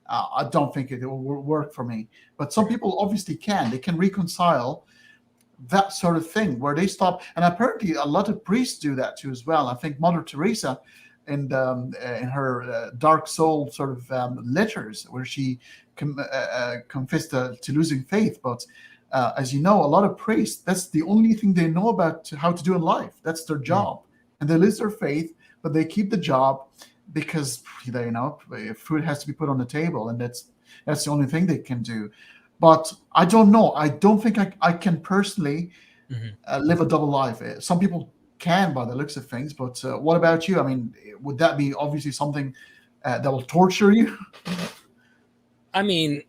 I don't think it will work for me. But some people obviously can. They can reconcile that sort of thing where they stop. And apparently a lot of priests do that too as well. I think Mother Teresa in her dark soul sort of letters, where she confessed to losing faith. But as you know, a lot of priests, that's the only thing they know about how to do in life. That's their job. And they lose their faith, but they keep the job because, food has to be put on the table, and that's the only thing they can do. But I don't know. I don't think I can personally live a double life. Some people can by the looks of things, but what about you? I mean, would that be obviously something that will torture you? I mean,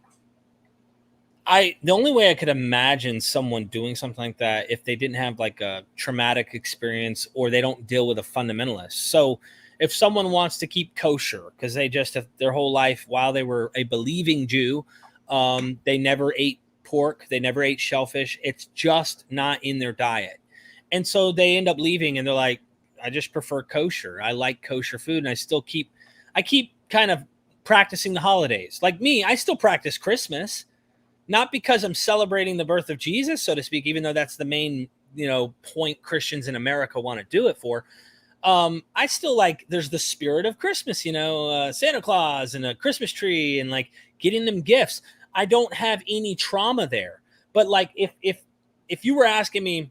the only way I could imagine someone doing something like that, if they didn't have like a traumatic experience or they don't deal with a fundamentalist. So if someone wants to keep kosher because they just have their whole life while they were a believing Jew, they never ate pork, they never ate shellfish. It's just not in their diet. And so they end up leaving and they're like, I just prefer kosher. I like kosher food. And I keep kind of practicing the holidays. Like me, I still practice Christmas. Not because I'm celebrating the birth of Jesus, so to speak, even though that's the main, point Christians in America want to do it for. I still there's the spirit of Christmas, Santa Claus and a Christmas tree and like getting them gifts. I don't have any trauma there. But like, if you were asking me,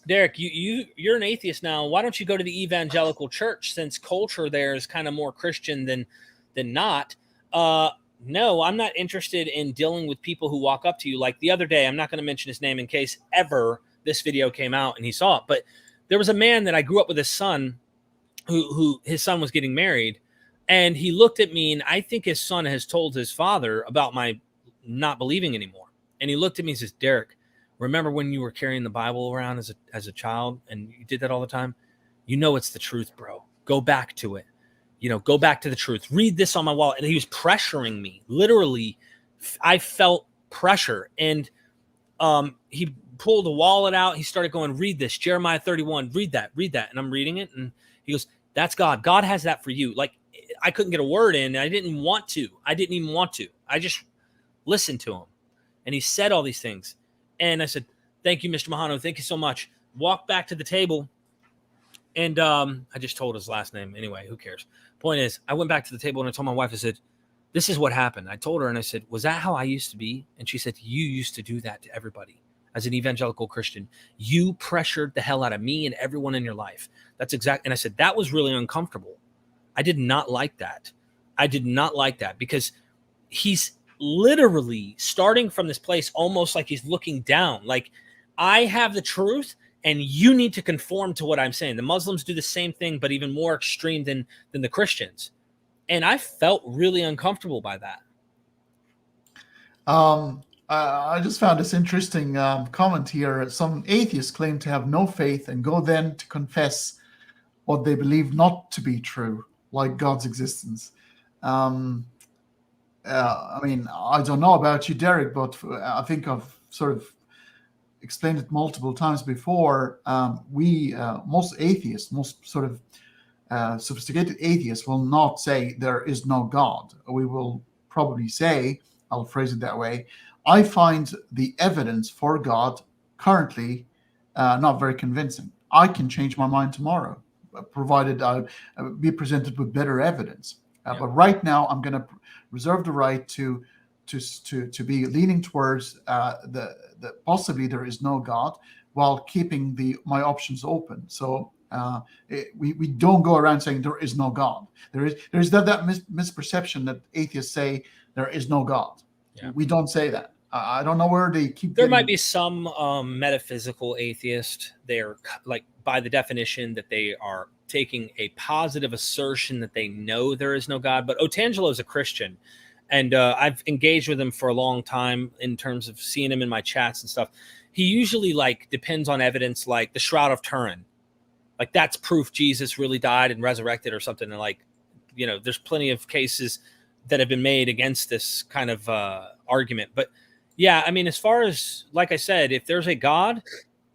Derek, you're an atheist now, why don't you go to the evangelical church, since culture there is kind of more Christian than not? No, I'm not interested in dealing with people who walk up to you. Like the other day, I'm not going to mention his name in case ever this video came out and he saw it. But there was a man that I grew up with, his son, who his son was getting married. And he looked at me, and I think his son has told his father about my not believing anymore. And he looked at me and says, Derek, remember when you were carrying the Bible around as a child and you did that all the time? You know it's the truth, bro. Go back to it. Go back to the truth. Read this on my wall. And he was pressuring me. Literally, I felt pressure. And he pulled a wallet out. He started going, read this. Jeremiah 31. Read that. And I'm reading it. And he goes, that's God. God has that for you. Like, I couldn't get a word in. I didn't even want to. I just listened to him. And he said all these things. And I said, thank you, Mr. Mahano. Thank you so much. Walked back to the table. And I just told his last name. Anyway, who cares? Point is, I went back to the table and I told my wife, I said, this is what happened. I told her and I said, was that how I used to be? And she said, you used to do that to everybody. as an evangelical Christian. You pressured the hell out of me and everyone in your life. That's exact. And I said, that was really uncomfortable. I did not like that. I did not like that because he's literally starting from this place almost like he's looking down. Like, I have the truth and you need to conform to what I'm saying. The Muslims do the same thing, but even more extreme than the Christians. And I felt really uncomfortable by that. I just found this interesting comment here. Some atheists claim to have no faith and go then to confess what they believe not to be true, like God's existence. I mean, I don't know about you, Derek, but I think I've sort of explained it multiple times before. Most atheists, most sort of sophisticated atheists will not say there is no God. We will probably say, I'll phrase it that way, I find the evidence for God currently not very convincing. I can change my mind tomorrow, provided I be presented with better evidence. But right now, I'm going to reserve the right to be leaning towards the possibly there is no God, while keeping my options open. So we don't go around saying there is no God. There is that misperception that atheists say there is no God. Yeah. We don't say that. I don't know where they keep. There might be some metaphysical atheist. They're like, by the definition, that they are taking a positive assertion that they know there is no God. But Otangelo is a Christian, and I've engaged with him for a long time in terms of seeing him in my chats and stuff. He usually depends on evidence like the Shroud of Turin. Like, that's proof Jesus really died and resurrected or something. And there's plenty of cases that have been made against this kind of argument. But yeah, I mean, as far as, like I said, if there's a God,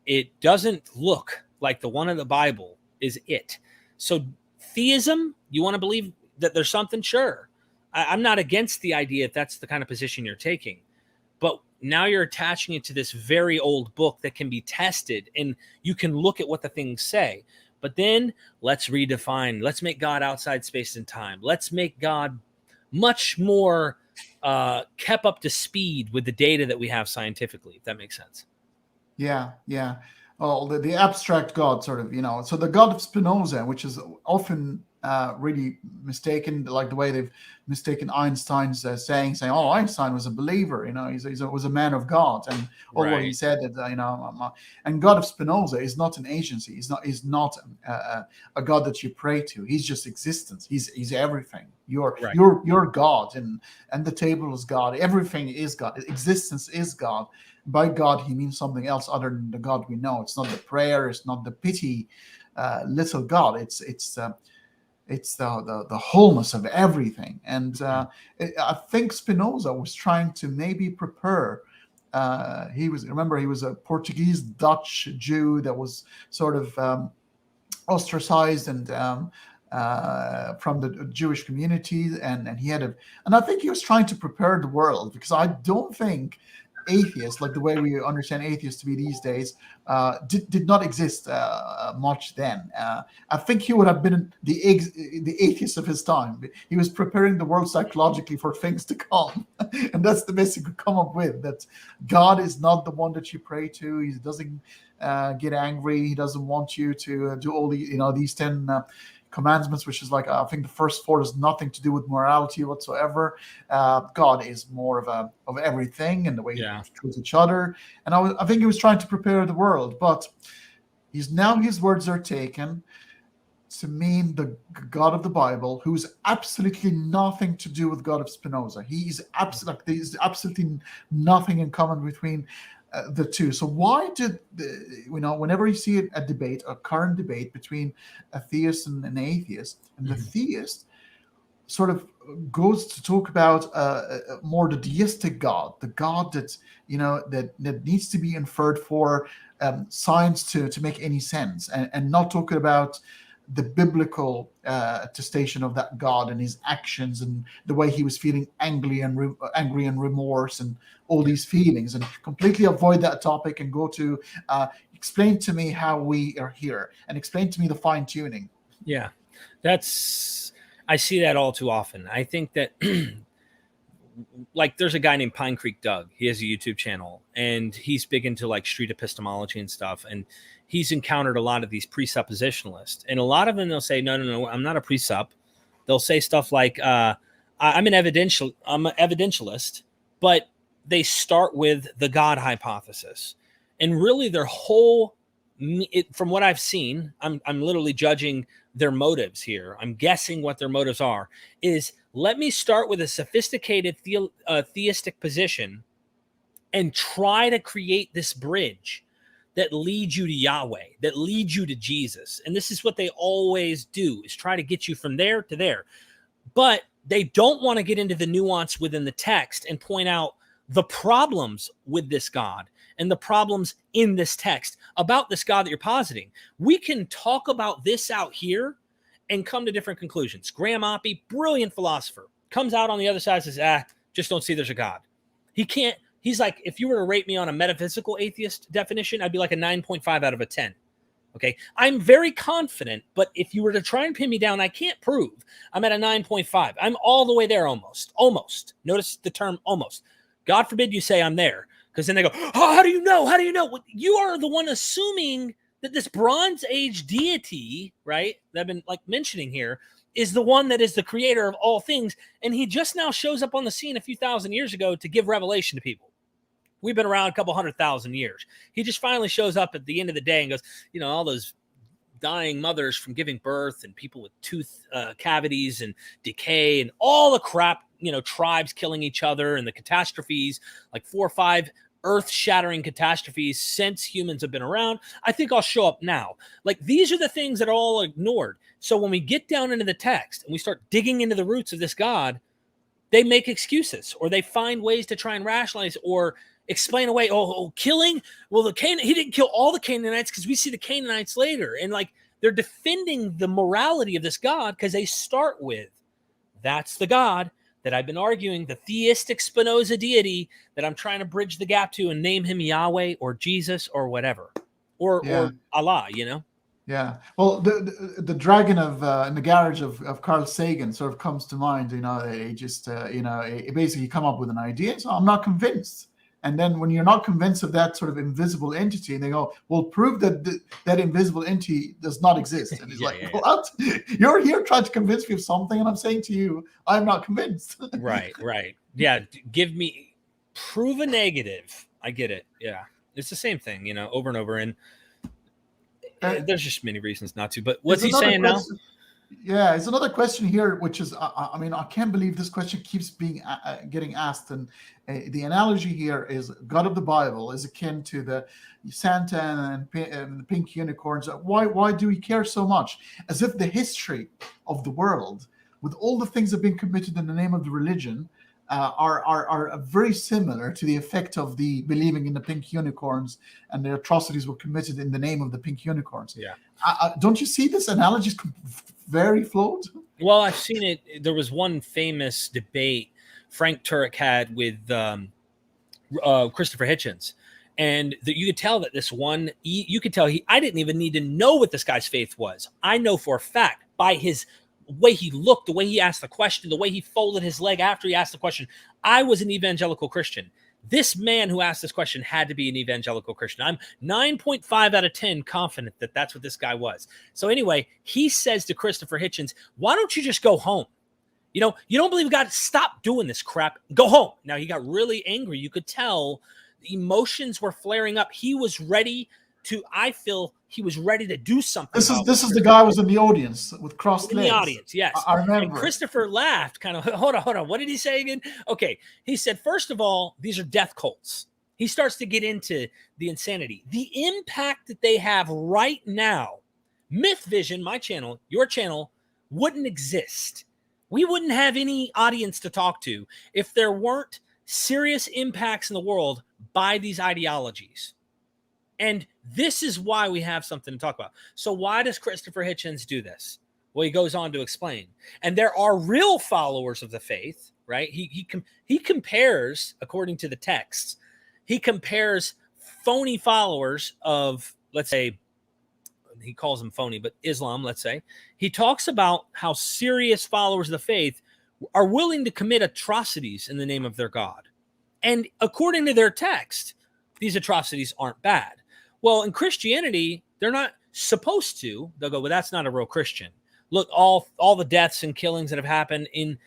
it doesn't look like the one in the Bible is it. So theism, you want to believe that there's something? Sure. I'm not against the idea if that's the kind of position you're taking. But now you're attaching it to this very old book that can be tested, and you can look at what the things say. But then let's redefine. Let's make God outside space and time. Let's make God much more kept up to speed with the data that we have scientifically, if that makes sense. Yeah. Well, the abstract God, sort of, so the God of Spinoza, which is often really mistaken, like the way they've mistaken Einstein's saying, oh, Einstein was a believer, he was a man of God, and all what he said, and God of Spinoza is not an agency. He's not a God that you pray to. He's just existence. He's everything. You're God, and the table is God. Everything is God. Existence is God. By God, he means something else other than the God we know. It's not the prayer. It's not the pity little God. It's the wholeness of everything. And I think Spinoza was trying to maybe prepare. He was a Portuguese Dutch Jew that was sort of ostracized and from the Jewish community, and he had and I think he was trying to prepare the world, because I don't think atheists, like the way we understand atheists to be these days, did not exist much then. I think he would have been the atheist of his time. He was preparing the world psychologically for things to come, and that's the best he could come up with. That God is not the one that you pray to. He doesn't get angry. He doesn't want you to do all these 10 commandments, which is I think the first 4 has nothing to do with morality whatsoever. God is more of everything, and the way he treats each other. And I think he was trying to prepare the world, but his words are taken to mean the God of the Bible, who's absolutely nothing to do with God of Spinoza. There's absolutely nothing in common between the two. So why did whenever you see a current debate between a theist and an atheist, and the theist sort of goes to talk about more the deistic God, the God that that needs to be inferred for science to make any sense, and not talking about the biblical attestation of that God and his actions and the way he was feeling angry and remorse and all these feelings, and completely avoid that topic and go to explain to me how we are here, and explain to me the fine tuning. Yeah, I see that all too often. I think that like there's a guy named Pine Creek Doug. He has a YouTube channel, and he's big into like street epistemology and stuff. And he's encountered a lot of these presuppositionalists, and a lot of them, they'll say, no, I'm not a presup. They'll say stuff like, I'm an evidentialist, but they start with the God hypothesis. And really their whole, from what I've seen, I'm literally judging their motives here. I'm guessing what their motives are, is let me start with a sophisticated theistic position and try to create this bridge that leads you to Yahweh, that leads you to Jesus. And this is what they always do, is try to get you from there to there. But they don't want to get into the nuance within the text and point out the problems with this God and the problems in this text about this God that you're positing. We can talk about this out here and come to different conclusions. Graham Oppie, brilliant philosopher, comes out on the other side and says, just don't see there's a God. He's like, if you were to rate me on a metaphysical atheist definition, I'd be like a 9.5 out of a 10. Okay. I'm very confident, but if you were to try and pin me down, I can't prove. I'm at a 9.5. I'm all the way there almost. Notice the term almost. God forbid you say I'm there, because then they go, oh, how do you know? How do you know? Well, you are the one assuming that this Bronze Age deity, right, that I've been like mentioning here, is the one that is the creator of all things. And he just now shows up on the scene a few thousand years ago to give revelation to people. We've been around a couple 100,000 years. He just finally shows up at the end of the day and goes, all those dying mothers from giving birth and people with tooth cavities and decay and all the crap, tribes killing each other and the catastrophes, like 4 or 5 earth-shattering catastrophes since humans have been around. I think I'll show up now. Like, these are the things that are all ignored. So when we get down into the text and we start digging into the roots of this God, they make excuses, or they find ways to try and rationalize or explain away, killing. Well, he didn't kill all the Canaanites because we see the Canaanites later. And like, they're defending the morality of this God because they start with, that's the God that I've been arguing, the theistic Spinoza deity that I'm trying to bridge the gap to and name him Yahweh or Jesus or whatever, or Allah, Yeah. Well, the dragon of in the garage of Carl Sagan sort of comes to mind. They just basically come up with an idea. So I'm not convinced. And then when you're not convinced of that sort of invisible entity, and they go, well, prove that that invisible entity does not exist. And it's what? You're here trying to convince me of something, and I'm saying to you, I'm not convinced. Right. Yeah, prove a negative. I get it. Yeah, it's the same thing, over and over. And there's just many reasons not to. But what's he saying now? Yeah, it's another question here, which is, I can't believe this question keeps being getting asked. And the analogy here is God of the Bible is akin to the Santa and the pink unicorns. Why do we care so much? As if the history of the world, with all the things that have been committed in the name of the religion, are very similar to the effect of the believing in the pink unicorns, and the atrocities were committed in the name of the pink unicorns. Yeah. Don't you see this analogy is very flawed? Well, I've seen it. There was one famous debate Frank Turek had with Christopher Hitchens. And you could tell that this one, I didn't even need to know what this guy's faith was. I know for a fact by his way he looked, the way he asked the question, the way he folded his leg after he asked the question. I was an evangelical Christian. This man who asked this question had to be an evangelical Christian. I'm 9.5 out of 10 confident that that's what this guy was. So anyway, he says to Christopher Hitchens, why don't you just go home? You don't believe in God? Stop doing this crap. Go home. Now, he got really angry. You could tell the emotions were flaring up. He was ready to do something. This is the guy who was in the audience with crossed legs. In the audience, yes. I remember. And Christopher laughed, kind of, hold on. What did he say again? Okay. He said, first of all, these are death cults. He starts to get into the insanity. The impact that they have right now, MythVision, my channel, your channel, wouldn't exist. We wouldn't have any audience to talk to if there weren't serious impacts in the world by these ideologies. And this is why we have something to talk about. So why does Christopher Hitchens do this? Well, he goes on to explain. And there are real followers of the faith, right? He compares, according to the texts, he compares phony followers of, let's say, he calls them phony, but Islam, let's say. He talks about how serious followers of the faith are willing to commit atrocities in the name of their God. And according to their text, these atrocities aren't bad. Well, in Christianity, they're not supposed to. They'll go, well, that's not a real Christian. Look, all the deaths and killings that have happened in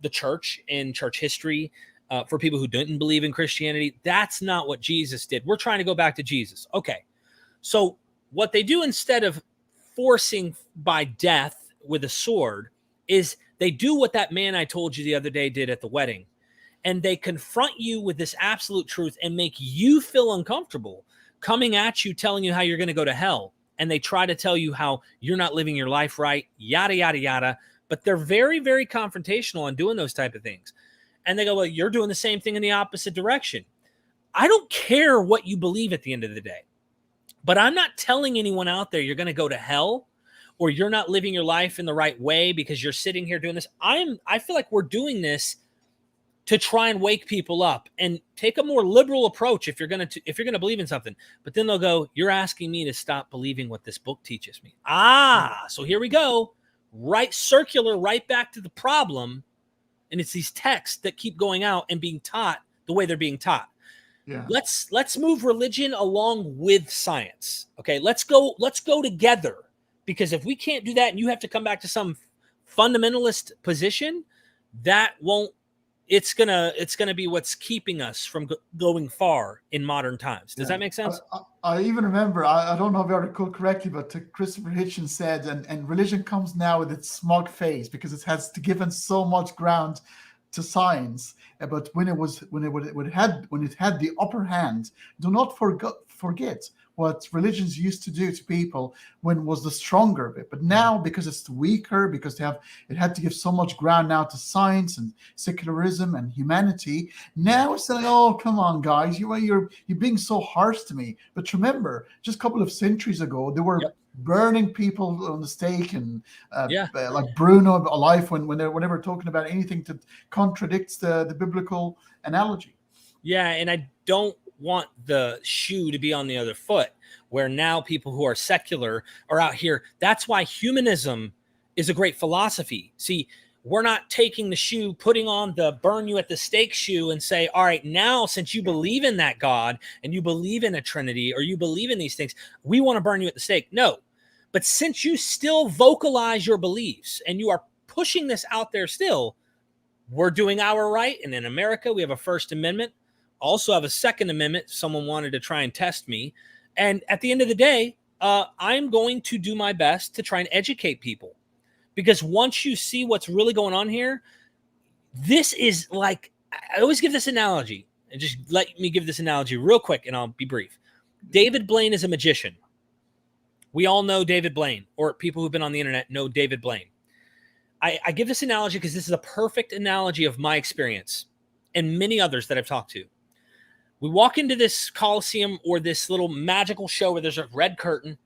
the church, in church history, for people who didn't believe in Christianity, that's not what Jesus did. We're trying to go back to Jesus. Okay. So what they do instead of forcing by death with a sword is they do what that man I told you the other day did at the wedding. And they confront you with this absolute truth and make you feel uncomfortable, coming at you, telling you how you're going to go to hell. And they try to tell you how you're not living your life right, yada, yada, yada. But they're very, very confrontational on doing those type of things. And they go, well, you're doing the same thing in the opposite direction. I don't care what you believe at the end of the day. But I'm not telling anyone out there you're going to go to hell or you're not living your life in the right way because you're sitting here doing this. I feel like we're doing this to try and wake people up and take a more liberal approach if you're going to believe in something. But then they'll go, you're asking me to stop believing what this book teaches me. So here we go. Right, circular, right back to the problem. And it's these texts that keep going out and being taught the way they're being taught. Yeah. Let's move religion along with science. Okay, let's go together. Because if we can't do that and you have to come back to some fundamentalist position, that won't, it's gonna be what's keeping us from going far in modern times. Does that make sense? I even remember, I don't know if I recall correctly, but Christopher Hitchens said, and religion comes now with its smug face because it has given so much ground to science. But when it had the upper hand, do not forget what religions used to do to people when it was the stronger bit. But now, because it's weaker, because it had to give so much ground now to science and secularism and humanity, now it's like, oh, come on, guys, you're being so harsh to me. But remember, just a couple of centuries ago, they were burning people on the stake and like Bruno alive when they were talking about anything that contradicts the biblical analogy. Yeah, and I don't want the shoe to be on the other foot, where now people who are secular are out here. That's why humanism is a great philosophy. See, we're not taking the shoe, putting on the burn you at the stake shoe and say, all right, now since you believe in that God and you believe in a Trinity or you believe in these things, we want to burn you at the stake. No, but since you still vocalize your beliefs and you are pushing this out there still, we're doing our right. And in America, we have a First Amendment. Also have a Second Amendment. Someone wanted to try and test me. And at the end of the day, I'm going to do my best to try and educate people. Because once you see what's really going on here, this is like, I always give this analogy. And just let me give this analogy real quick and I'll be brief. David Blaine is a magician. We all know David Blaine, or people who've been on the internet know David Blaine. I give this analogy because this is a perfect analogy of my experience and many others that I've talked to. We walk into this Coliseum or this little magical show where there's a red curtain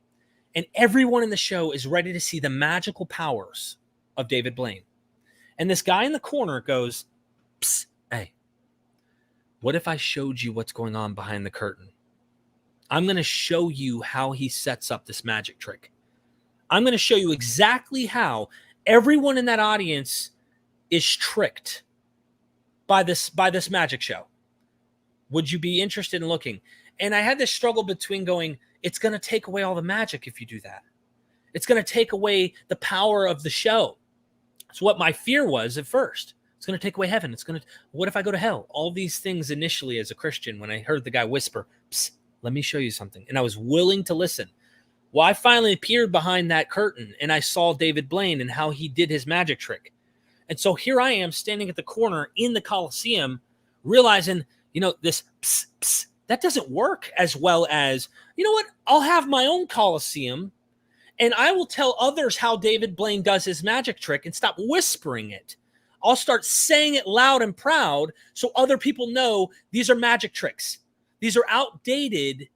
and everyone in the show is ready to see the magical powers of David Blaine. And this guy in the corner goes, psst, hey, what if I showed you what's going on behind the curtain? I'm going to show you how he sets up this magic trick. I'm going to show you exactly how everyone in that audience is tricked by this magic show. Would you be interested in looking? And I had this struggle between going, it's going to take away all the magic if you do that. It's going to take away the power of the show. So what my fear was at first, it's going to take away heaven. What if I go to hell? All these things initially as a Christian, when I heard the guy whisper, psst, let me show you something. And I was willing to listen. Well, I finally appeared behind that curtain and I saw David Blaine and how he did his magic trick. And so here I am standing at the corner in the Coliseum, realizing, this psst, psst, that doesn't work as well as, you know what? I'll have my own Coliseum and I will tell others how David Blaine does his magic trick and stop whispering it. I'll start saying it loud and proud so other people know these are magic tricks. These are outdated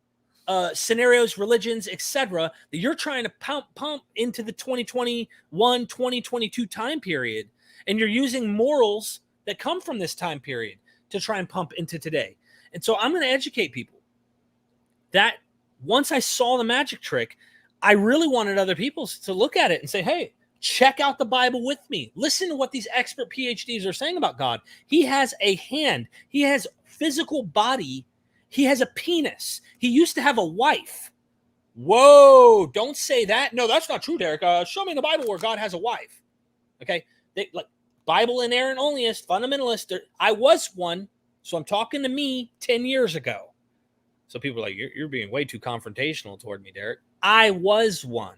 scenarios, religions, etc. that you're trying to pump into the 2021, 2022 time period. And you're using morals that come from this time period to try and pump into today. And so I'm going to educate people that once I saw the magic trick, I really wanted other people to look at it and say, hey, Check out the Bible with me. Listen to what these expert PhDs are saying about God. He has a hand. He has physical body. He has a penis. He used to have a wife. Whoa, don't say that. No, that's not true, Derek. Show me in the Bible where God has a wife. Okay, like Bible inerrant onlyist, fundamentalist. I was one, so I'm talking to me 10 years ago. So people are like, you're being way too confrontational toward me, Derek. I was one.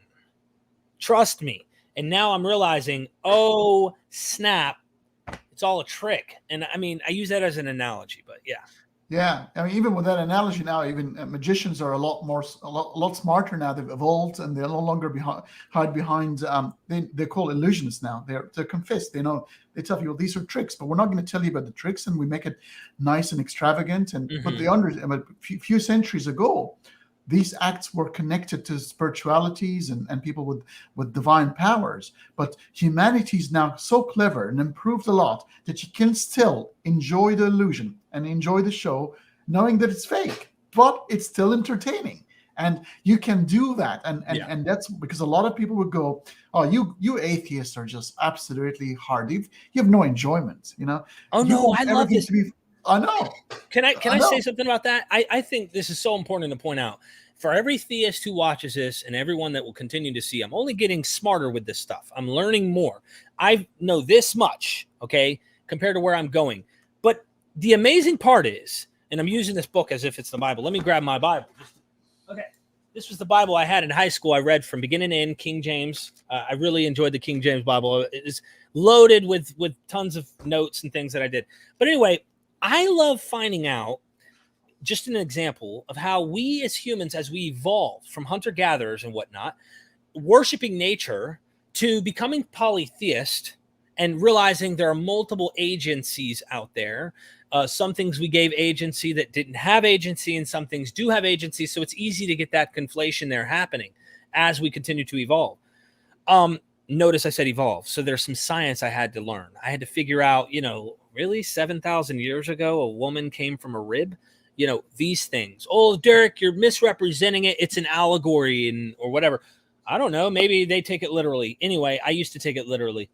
Trust me. And now I'm realizing, oh, snap, it's all a trick. And I mean, I use that as an analogy, but yeah. Yeah, I mean, even with that analogy now, even magicians are a lot smarter now. They've evolved, and they're no longer hide behind. They're called illusionists now. They're confessed. They know, they tell you, well, these are tricks, but we're not going to tell you about the tricks, and we make it nice and extravagant. And but a few centuries ago, these acts were connected to spiritualities and people with divine powers. But humanity is now so clever and improved a lot that you can still enjoy the illusion and enjoy the show, knowing that it's fake, but it's still entertaining. And you can do that. And that's because a lot of people would go, oh, you atheists are just absolutely hard. You have no enjoyment, you know? Oh, no, I love this. I know. Can I say something about that? I think this is so important to point out. For every theist who watches this and everyone that will continue to see, I'm only getting smarter with this stuff. I'm learning more. I know this much, okay, compared to where I'm going. But the amazing part is, and I'm using this book as if it's the Bible. Let me grab my Bible. Okay. This was the Bible I had in high school. I read from beginning to end, King James. I really enjoyed the King James Bible. It is loaded with tons of notes and things that I did. But anyway, I love finding out just an example of how we as humans, as we evolve from hunter-gatherers and whatnot, worshiping nature to becoming polytheist and realizing there are multiple agencies out there. Some things we gave agency that didn't have agency, and some things do have agency. So it's easy to get that conflation there happening as we continue to evolve. Notice I said evolve. So there's some science I had to learn. I had to figure out, really 7,000 years ago, a woman came from a rib. These things. Oh, Derek, you're misrepresenting it. It's an allegory or whatever. I don't know. Maybe they take it literally. Anyway, I used to take it literally.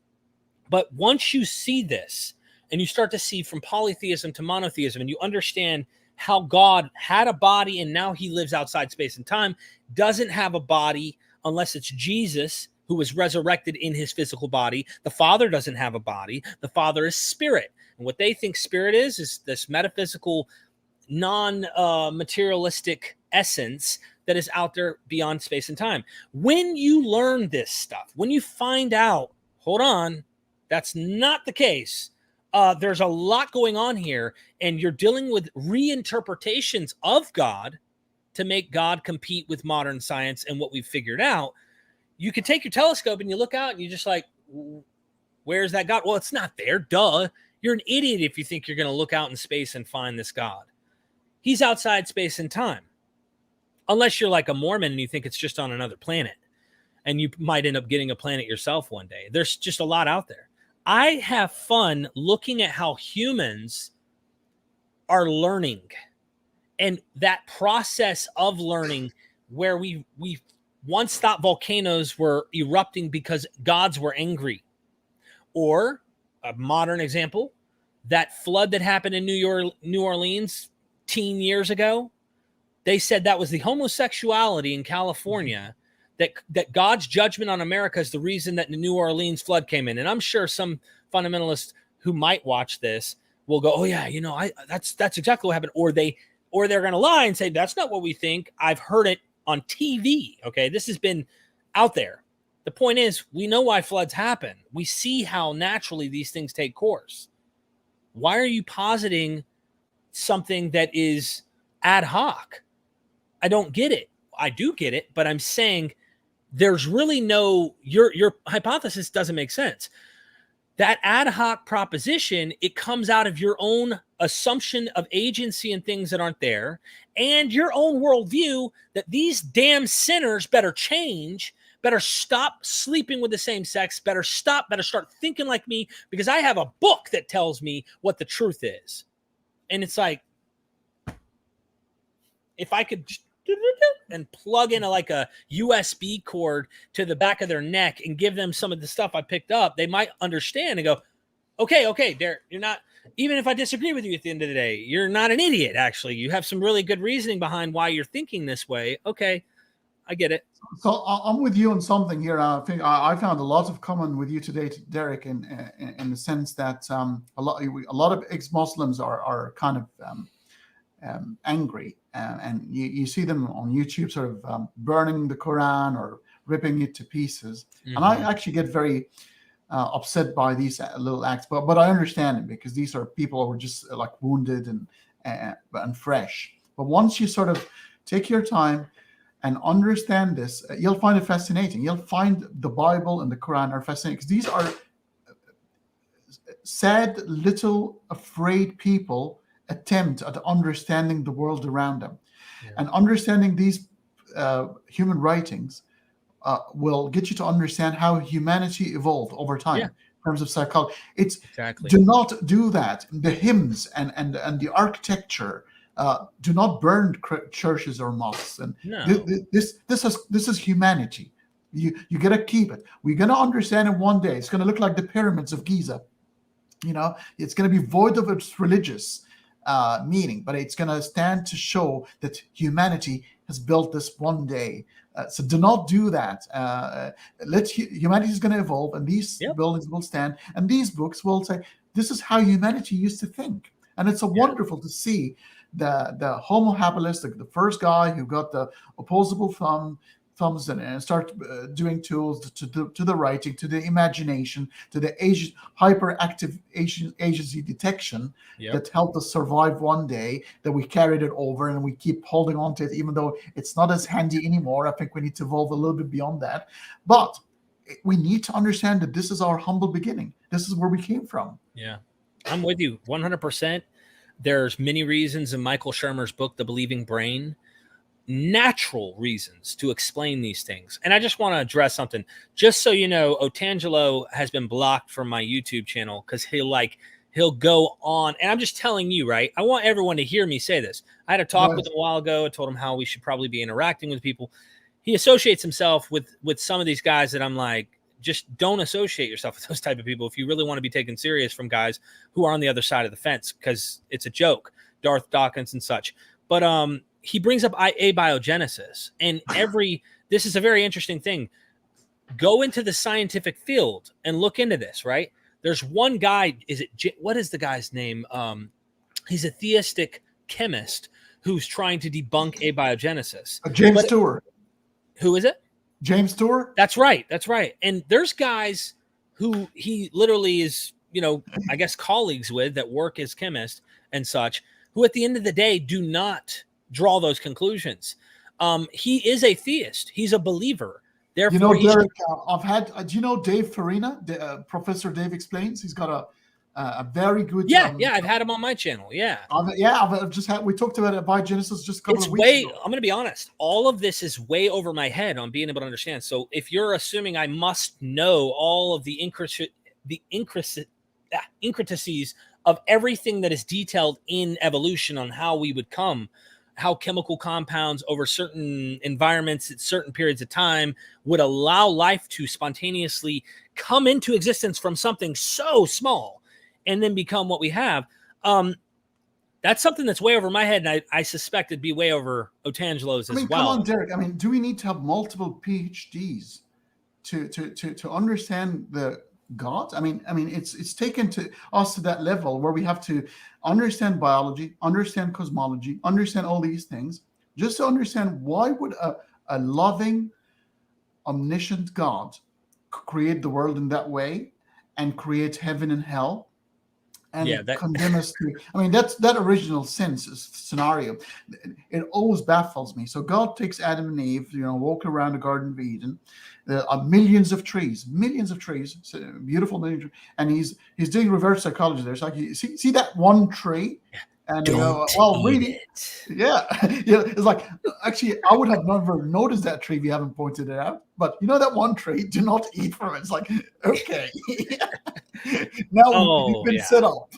But once you see this and you start to see from polytheism to monotheism, and you understand how God had a body and now he lives outside space and time, doesn't have a body unless it's Jesus who was resurrected in his physical body. The Father doesn't have a body. The Father is spirit. And what they think spirit is this metaphysical non-materialistic essence that is out there beyond space and time. When you learn this stuff, when you find out, hold on, that's not the case. There's a lot going on here, and you're dealing with reinterpretations of God to make God compete with modern science and what we've figured out. You can take your telescope and you look out and you're just like, where's that God? Well, it's not there. Duh. You're an idiot if you think you're going to look out in space and find this God. He's outside space and time. Unless you're like a Mormon and you think it's just on another planet. And you might end up getting a planet yourself one day. There's just a lot out there. I have fun looking at how humans are learning. And that process of learning where we once thought volcanoes were erupting because gods were angry. Or a modern example, that flood that happened in New Orleans 10 years ago, they said that was the homosexuality in California, that God's judgment on America is the reason that the New Orleans flood came in. And I'm sure some fundamentalists who might watch this will go, oh yeah, that's exactly what happened. Or they're going to lie and say, that's not what we think. I've heard it on TV. Okay. This has been out there. The point is, we know why floods happen. We see how naturally these things take course. Why are you positing something that is ad hoc? I don't get it. I do get it, but I'm saying there's really your hypothesis doesn't make sense. That ad hoc proposition, it comes out of your own assumption of agency and things that aren't there, and your own worldview that these damn sinners better change, better stop sleeping with the same sex, better start thinking like me, because I have a book that tells me what the truth is. And it's like, if I could and plug in like a USB cord to the back of their neck and give them some of the stuff I picked up, they might understand and go, okay, Derek, you're not, even if I disagree with you at the end of the day, you're not an idiot. Actually, you have some really good reasoning behind why you're thinking this way. Okay, I get it. So I'm with you on something here. I think I found a lot of common with you today, Derek, in the sense that a lot of ex-Muslims are kind of angry, and you see them on YouTube sort of burning the Quran or ripping it to pieces. Mm-hmm. And I actually get very upset by these little acts, but I understand it, because these are people who are just like wounded and fresh. But once you sort of take your time and understand this, you'll find it fascinating. You'll find the Bible and the Quran are fascinating, because these are sad, little, afraid people attempt at understanding the world around them. Yeah. And understanding these human writings will get you to understand how humanity evolved over time. Yeah. In terms of psychology. It's exactly. Do not do that. The hymns and the architecture, do not burn churches or mosques. And no. This is humanity. You gotta keep it. We're gonna understand it one day. It's gonna look like the pyramids of Giza. It's gonna be void of its religious meaning, but it's gonna stand to show that humanity has built this one day. So do not do that. Humanity is going to evolve, and these buildings will stand, and these books will say, this is how humanity used to think. And it's wonderful to see the Homo habilis, the first guy who got the opposable thumbs and start doing tools to the writing, to the imagination, to the hyperactive agency detection that helped us survive one day, that we carried it over and we keep holding on to it, even though it's not as handy anymore. I think we need to evolve a little bit beyond that. But we need to understand that this is our humble beginning. This is where we came from. Yeah, I'm with you 100%. There's many reasons in Michael Shermer's book, The Believing Brain, natural reasons to explain these things. And I just want to address something. Just so you know, Otangelo has been blocked from my YouTube channel because he'll go on. And I'm just telling you, right? I want everyone to hear me say this. I had a talk with him a while ago. I told him how we should probably be interacting with people. He associates himself with some of these guys that I'm like, just don't associate yourself with those type of people if you really want to be taken serious from guys who are on the other side of the fence, because it's a joke. Darth Dawkins and such. But he brings up abiogenesis, and this is a very interesting thing. Go into the scientific field and look into this, right? There's one guy, what is the guy's name? He's a theistic chemist who's trying to debunk abiogenesis. James Stewart. Who is it? James Stewart? That's right. And there's guys who he literally is, I guess colleagues with that work as chemists and such, who at the end of the day do not draw those conclusions. He is a theist. He's a believer. Therefore, Derek, I've had. Do you know Dave Farina? Professor Dave Explains. He's got a very good. Yeah. I've had him on my channel. Yeah. I've just had. We talked about Abiogenesis just a couple of weeks ago. I'm going to be honest. All of this is way over my head on being able to understand. So if you're assuming I must know all of the intricacies of everything that is detailed in evolution on how we would come, how chemical compounds over certain environments at certain periods of time would allow life to spontaneously come into existence from something so small and then become what we have. That's something that's way over my head, and I suspect it'd be way over Otangelo's as well. Come on, Derek. Do we need to have multiple PhDs to understand the God? It's taken to us to that level where we have to understand biology, understand cosmology, understand all these things, just to understand why would a loving, omniscient God create the world in that way and create heaven and hell and condemn us to. That's that original sin scenario. It always baffles me. So God takes Adam and Eve, walk around the Garden of Eden. There are millions of trees, so beautiful millions of trees, and he's doing reverse psychology there. It's like, you see that one tree, and really, it's like, actually, I would have never noticed that tree if you haven't pointed it out. But that one tree, do not eat from it. It's like, okay, now we've been set up.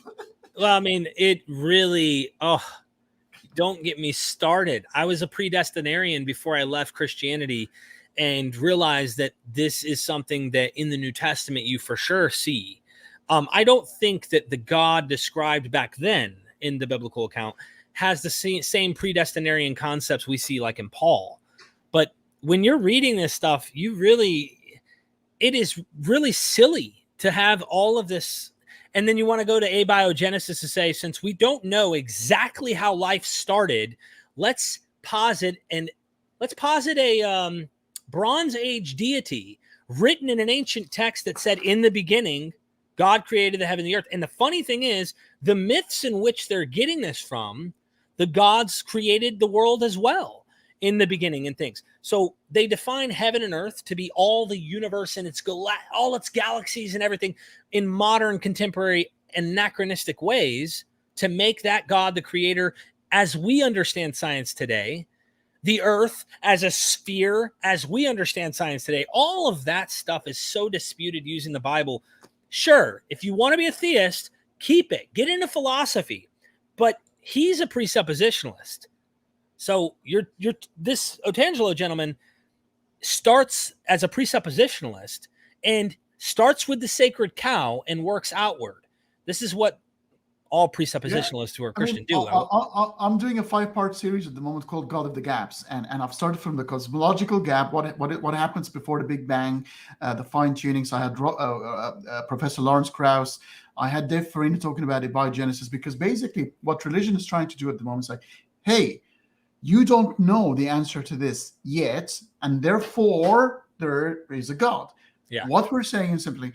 Well, it really, don't get me started. I was a predestinarian before I left Christianity and realized that this is something that in the New Testament you for sure see. I don't think that the God described back then in the biblical account has the same predestinarian concepts we see like in Paul. But when you're reading this stuff, it is really silly to have all of this. And then you want to go to Abiogenesis to say, since we don't know exactly how life started, let's posit a Bronze Age deity written in an ancient text that said, in the beginning, God created the heaven and the earth. And the funny thing is, the myths in which they're getting this from, the gods created the world as well in the beginning and things. So they define heaven and earth to be all the universe and all its galaxies and everything in modern, contemporary, anachronistic ways to make that God the creator as we understand science today, the earth as a sphere as we understand science today. All of that stuff is so disputed using the Bible. Sure, if you want to be a theist, keep it. Get into philosophy. But he's a presuppositionalist. So this Otangelo gentleman starts as a presuppositionalist and starts with the sacred cow and works outward. This is what all presuppositionalists who are Christian do. I'm doing a 5-part series at the moment called God of the Gaps, and I've started from the cosmological gap, what happens before the Big Bang, the fine tuning. So I had Professor Lawrence Krauss, I had Dave Farina talking about Abiogenesis, because basically what religion is trying to do at the moment is like, hey, you don't know the answer to this yet, and therefore there is a God. Yeah. What we're saying is simply,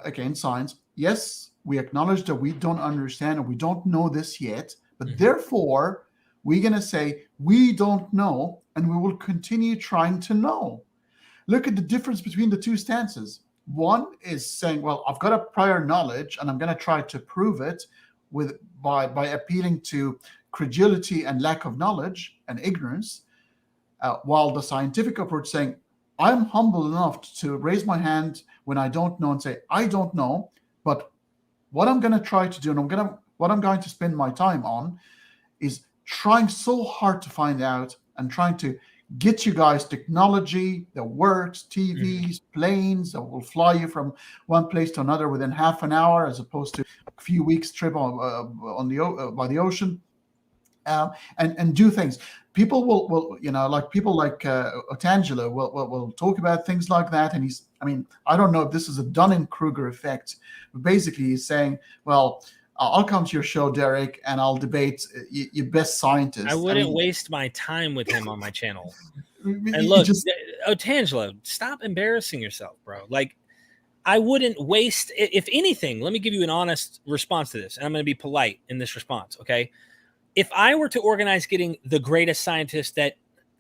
again, science, yes, we acknowledge that we don't understand and we don't know this yet, but therefore we're going to say we don't know and we will continue trying to know. Look at the difference between the two stances. One is saying, well, I've got a prior knowledge and I'm going to try to prove it by appealing to credulity and lack of knowledge and ignorance, while the scientific approach saying, I'm humble enough to raise my hand when I don't know and say, I don't know, but what I'm going to try to do and what I'm going to spend my time on is trying so hard to find out and trying to get you guys technology that works, TVs, planes that will fly you from one place to another within half an hour, as opposed to a few weeks trip by the ocean, and do things. People will like people like Otangelo will talk about things like that, and I don't know if this is a Dunning-Kruger effect, but basically he's saying, well, I'll come to your show, Derek, and I'll debate your best scientist. I wouldn't waste my time with him on my channel. And look, Otangelo, stop embarrassing yourself, bro. Like, I wouldn't waste, if anything, let me give you an honest response to this, and I'm going to be polite in this response, okay? If I were to organize getting the greatest scientists that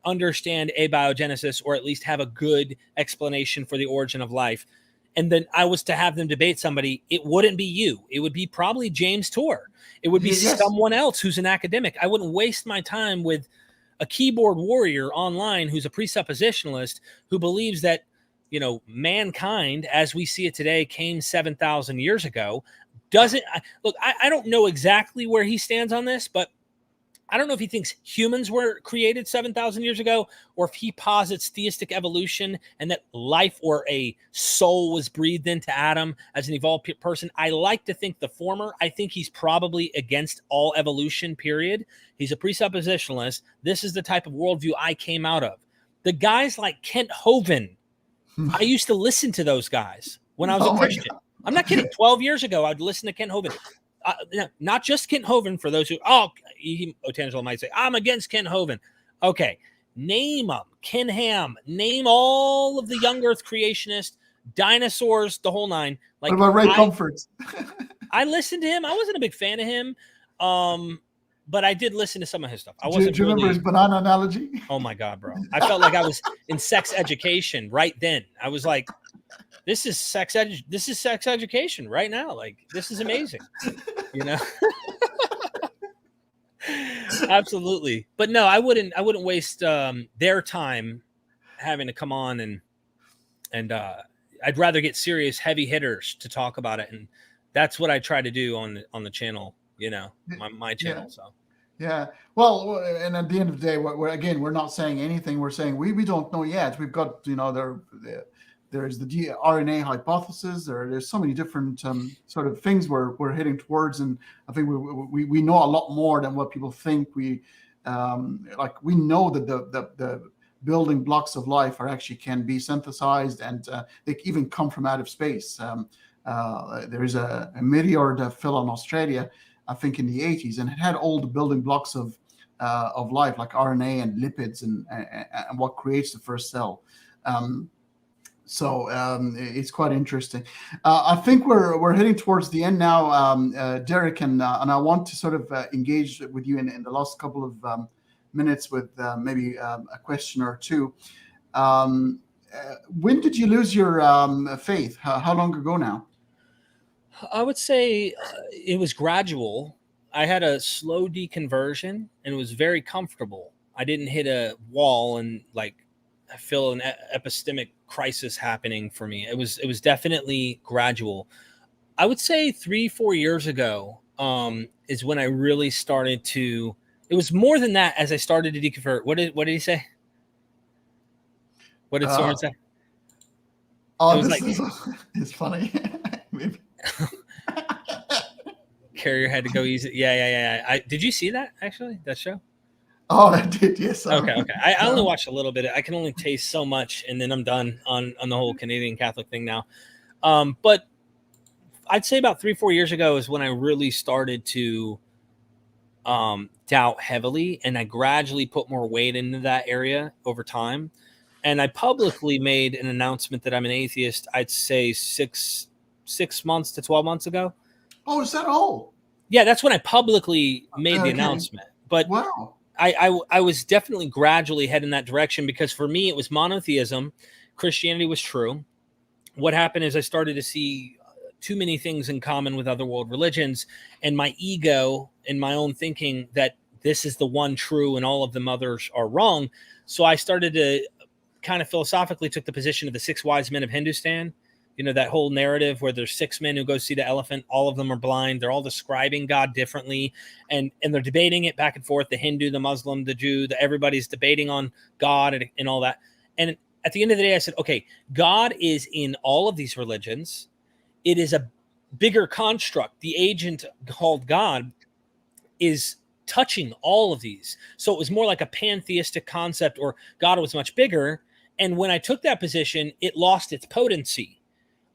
understand abiogenesis, or at least have a good explanation for the origin of life, and then I was to have them debate somebody, it wouldn't be you. It would be probably James Tour. It would be someone else who's an academic. I wouldn't waste my time with a keyboard warrior online who's a presuppositionalist who believes that, mankind as we see it today came 7,000 years ago. I don't know exactly where he stands on this, but I don't know if he thinks humans were created 7,000 years ago, or if he posits theistic evolution and that life or a soul was breathed into Adam as an evolved person. I like to think the former. I think he's probably against all evolution, period. He's a presuppositionalist. This is the type of worldview I came out of. The guys like Kent Hovind, I used to listen to those guys when I was a Christian. I'm not kidding. 12 years ago, I'd listen to Kent Hovind. Not just Kent Hovind, for those who, Otangelo might say, I'm against Kent Hovind. Okay, name them. Ken Ham, name all of the young earth creationists, dinosaurs, the whole nine. Like, what about Ray Comforts? I listened to him. I wasn't a big fan of him, but I did listen to some of his stuff. I wasn't. Do you remember his banana analogy? Oh my God, bro. I felt like I was in sex education right then. I was like, this is sex education right now. Like, this is amazing, Absolutely. But no, I wouldn't waste their time having to come on and I'd rather get serious heavy hitters to talk about it. And that's what I try to do on the channel, my channel. So Yeah. Well, and at the end of the day, we're not saying anything. We're saying we don't know yet. We've got, there's the RNA hypothesis. There's so many different sort of things we're heading towards, and I think we know a lot more than what people think. We know that the building blocks of life can be synthesized, and they even come from out of space. There is a meteor that fell on Australia, I think in the 80s, and it had all the building blocks of life, like RNA and lipids and what creates the first cell. So it's quite interesting. I think we're heading towards the end now, Derek, and I want to sort of engage with you in the last couple of minutes with maybe a question or two. When did you lose your faith? How long ago now? I would say it was gradual. I had a slow deconversion, and it was very comfortable. I didn't hit a wall and I feel an epistemic crisis happening for me. It was definitely gradual. I would say 3-4 years ago is when I really started to. It was more than that as I started to deconvert. What did he say? What did Soren say? Oh, it's funny. Maybe. Carrier had to go easy. Yeah. Did you see that actually? That show? Oh, I did. Yes. Okay. I only watched a little bit. I can only taste so much, and then I'm done on the whole Canadian Catholic thing now. But I'd say about 3-4 years ago is when I really started to doubt heavily, and I gradually put more weight into that area over time. And I publicly made an announcement that I'm an atheist. I'd say 6 months to 12 months ago. Oh, is that all? Yeah, that's when I publicly made the announcement. But wow. I was definitely gradually heading that direction, because for me, it was monotheism. Christianity was true. What happened is I started to see too many things in common with other world religions, and my ego and my own thinking that this is the one true and all of them others are wrong. So I started to kind of philosophically took the position of the 6 wise men of Hindustan. You know, that whole narrative where there's 6 men who go see the elephant. All of them are blind. They're all describing God differently. And they're debating it back and forth. The Hindu, the Muslim, the Jew, everybody's debating on God and all that. And at the end of the day, I said, okay, God is in all of these religions. It is a bigger construct. The agent called God is touching all of these. So it was more like a pantheistic concept, or God was much bigger. And when I took that position, it lost its potency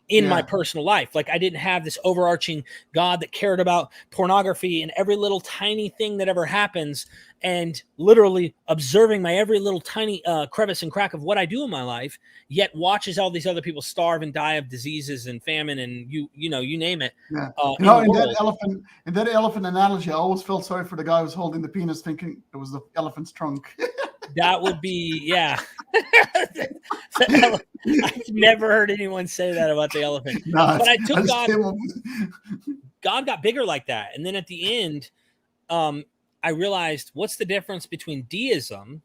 in my personal life. Like, I didn't have this overarching God that cared about pornography and every little tiny thing that ever happens, and literally observing my every little tiny crevice and crack of what I do in my life, yet watches all these other people starve and die of diseases and famine and you name it. Yeah. In that elephant analogy, I always felt sorry for the guy who was holding the penis, thinking it was the elephant's trunk. That would be, yeah. I've never heard anyone say that about the elephant. No, but I took God got bigger like that. And then at the end, I realized, what's the difference between deism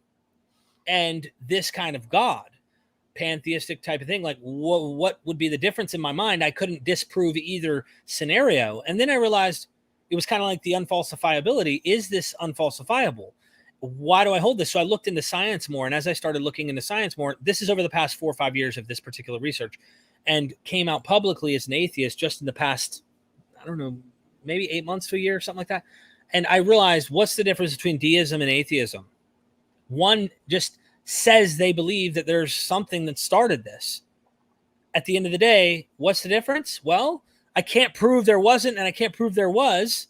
and this kind of God, pantheistic type of thing? Like, what would be the difference in my mind? I couldn't disprove either scenario. And then I realized it was kind of like the unfalsifiability. Is this unfalsifiable? Why do I hold this? So I looked into science more. And as I started looking into science more, this is over the past 4 or 5 years of this particular research, and came out publicly as an atheist just in the past, I don't know, maybe 8 months to a year, something like that. And I realized, what's the difference between deism and atheism? One just says they believe that there's something that started this. At the end of the day, what's the difference? Well, I can't prove there wasn't, and I can't prove there was.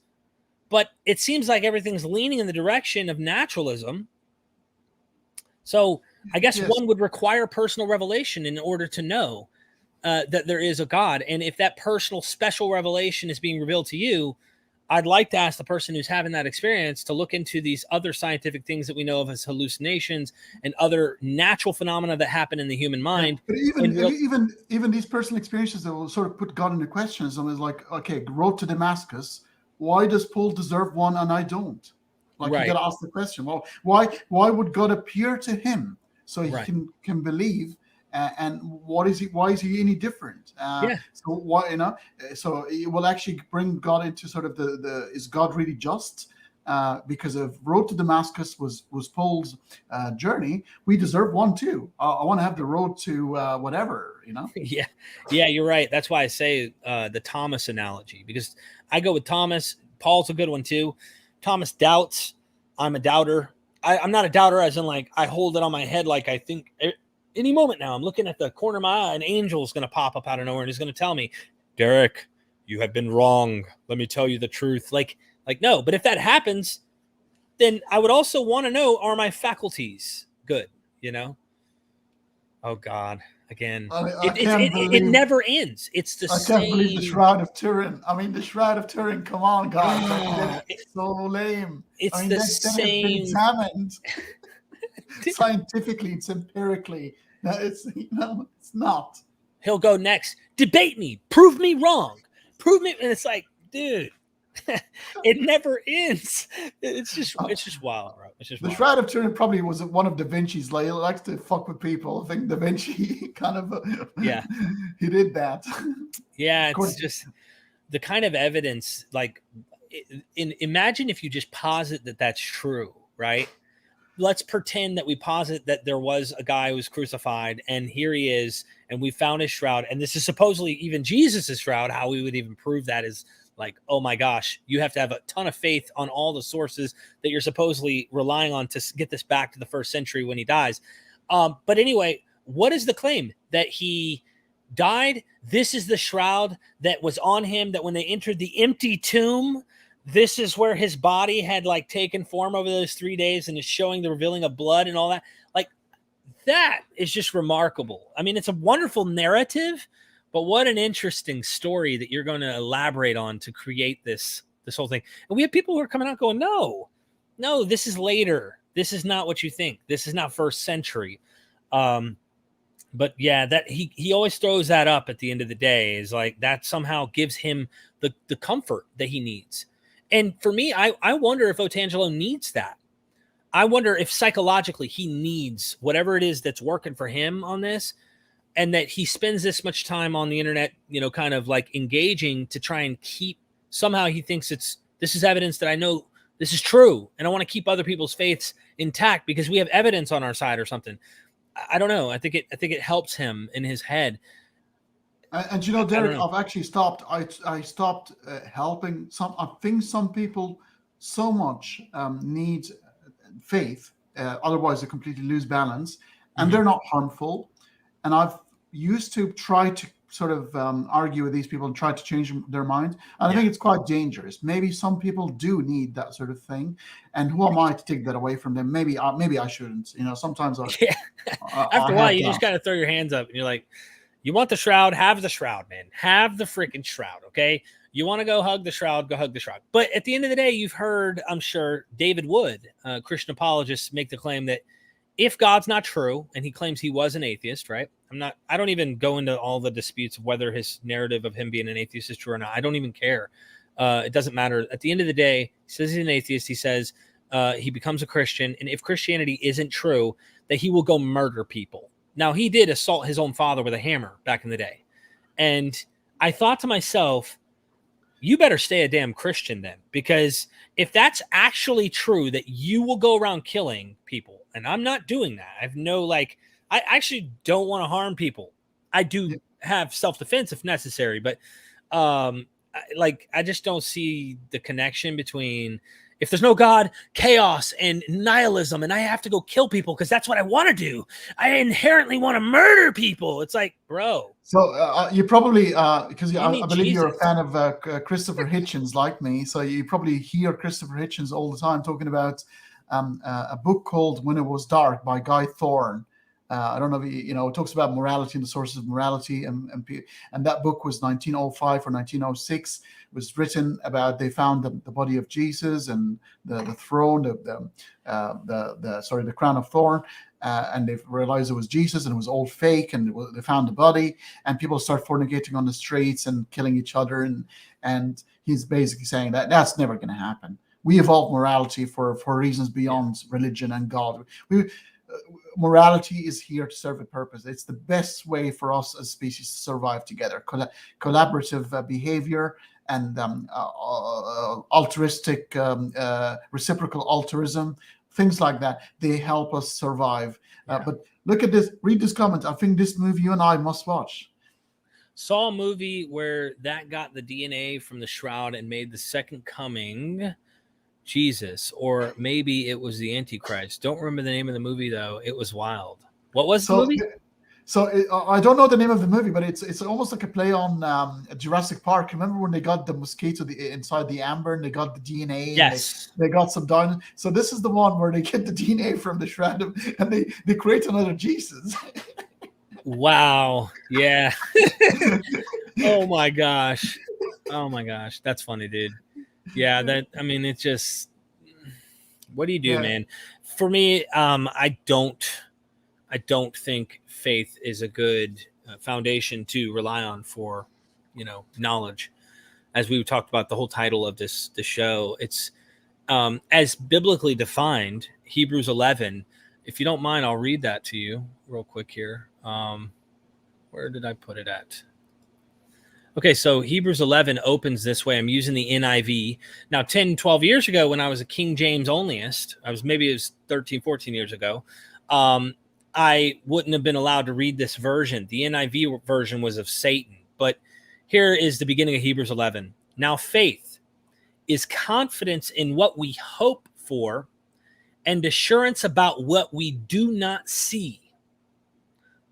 But it seems like everything's leaning in the direction of naturalism. So I guess one would require personal revelation in order to know that there is a God. And if that personal special revelation is being revealed to you, I'd like to ask the person who's having that experience to look into these other scientific things that we know of as hallucinations and other natural phenomena that happen in the human mind. But even these personal experiences that will sort of put God into question. So it's like, okay, road to Damascus. Why does Paul deserve one and I don't? Like, you got to ask the question. Well, why would God appear to him so he can believe? And what is he? Why is he any different? So why, so it will actually bring God into sort of the is God really just? because of Road to Damascus was Paul's journey, we deserve one too. I want to have the road to whatever, you know? Yeah, you're right. That's why I say the Thomas analogy, because I go with Thomas. Paul's a good one too. Thomas doubts. I'm a doubter. I'm not a doubter as in like I hold it on my head like I think any moment now I'm looking at the corner of my eye, an angel's going to pop up out of nowhere and he's going to tell me, Derek, you have been wrong. Let me tell you the truth. Like no, but if that happens, then I would also want to know, are my faculties good? You know? Oh God. Again, it never ends. It's the same. I can't believe the Shroud of Turin. I mean, the Shroud of Turin. Come on, guys. It's so lame. It's the same. Been examined scientifically. It's empirically. It's not. He'll go next. Debate me. Prove me wrong. Prove me. And it's like, dude, it never ends. It's just wild, bro. It's just the wild. Shroud of Turin probably was one of Da Vinci's. Like, he likes to fuck with people. I think Da Vinci kind of he did that. Yeah, it's just the kind of evidence. Like, imagine if you just posit that that's true, right? Let's pretend that we posit that there was a guy who was crucified, and here he is, and we found his shroud, and this is supposedly even Jesus's shroud. How we would even prove that is like, oh my gosh, you have to have a ton of faith on all the sources that you're supposedly relying on to get this back to the first century when he dies. But anyway, what is the claim? That he died? This is the shroud that was on him, that when they entered the empty tomb, this is where his body had like taken form over those 3 days and is showing the revealing of blood and all that. Like, that is just remarkable. I mean, it's a wonderful narrative, but what an interesting story that you're going to elaborate on to create this whole thing. And we have people who are coming out going, no, this is later. This is not what you think. This is not first century. But yeah, that he always throws that up at the end of the day, is like that somehow gives him the comfort that he needs. And for me, I wonder if Otangelo needs that. I wonder if psychologically he needs whatever it is that's working for him on this, and that he spends this much time on the internet, you know, kind of like engaging to try and keep, somehow he thinks this is evidence that I know this is true, and I want to keep other people's faiths intact because we have evidence on our side or something. I don't know. I think it helps him in his head. And you know, Derek, I've actually stopped. I stopped helping some. I think some people so much need faith, otherwise they completely lose balance, and they're not harmful. And I've used to try to sort of argue with these people and try to change their mind. And I think it's quite dangerous. Maybe some people do need that sort of thing. And who am I to take that away from them? Maybe I shouldn't. You know, sometimes after a while, you just got to throw your hands up and you're like, you want the shroud? Have the shroud, man. Have the freaking shroud, okay? You want to go hug the shroud? Go hug the shroud. But at the end of the day, you've heard, I'm sure, David Wood, Christian apologists, make the claim that if God's not true, and he claims he was an atheist, right? I don't even go into all the disputes of whether his narrative of him being an atheist is true or not. I don't even care. It doesn't matter. At the end of the day, he says he's an atheist. He says he becomes a Christian. And if Christianity isn't true, that he will go murder people. Now, he did assault his own father with a hammer back in the day. And I thought to myself, you better stay a damn Christian then, because if that's actually true, that you will go around killing people, and I'm not doing that. I have no, I actually don't want to harm people. I do have self-defense if necessary, but I just don't see the connection between, if there's no God, chaos and nihilism, and I have to go kill people because that's what I want to do. I inherently want to murder people. It's like, bro. So you probably, because I believe Jesus. You're a fan of Christopher Hitchens like me, so you probably hear Christopher Hitchens all the time talking about a book called When It Was Dark by Guy Thorne. I don't know if it talks about morality and the sources of morality, and that book was 1905 or 1906. It was written about, they found the body of Jesus and the throne, the crown of thorn, and they realized it was Jesus and it was all fake, and they found the body, and people start fornicating on the streets and killing each other, and he's basically saying that that's never going to happen. We evolved morality for reasons beyond religion and God. Morality is here to serve a purpose. It's the best way for us as species to survive together. Collaborative behavior and altruistic, reciprocal altruism, things like that. They help us survive. But look at this, read this comment. I think this movie you and I must watch. Saw a movie where that got the DNA from the Shroud and made the second coming Jesus, or maybe it was the Antichrist. Don't remember the name of the movie though. It was wild. What was the movie? So I don't know the name of the movie, but it's almost like a play on Jurassic Park. Remember when they got the mosquito inside the amber and they got the DNA? Yes. And they got some dinosaurs. So this is the one where they get the DNA from the Shroud and they create another Jesus. Wow. Yeah. Oh my gosh. That's funny, dude. Yeah. It's just, what do you do, man? For me, I don't think faith is a good foundation to rely on for, knowledge. As we talked about the whole title of this show, it's as biblically defined, Hebrews 11. If you don't mind, I'll read that to you real quick here. Where did I put it at? Okay, so Hebrews 11 opens this way. I'm using the NIV. Now, 10, 12 years ago, when I was a King James onlyist, it was 13, 14 years ago, I wouldn't have been allowed to read this version. The NIV version was of Satan. But here is the beginning of Hebrews 11. Now, faith is confidence in what we hope for and assurance about what we do not see.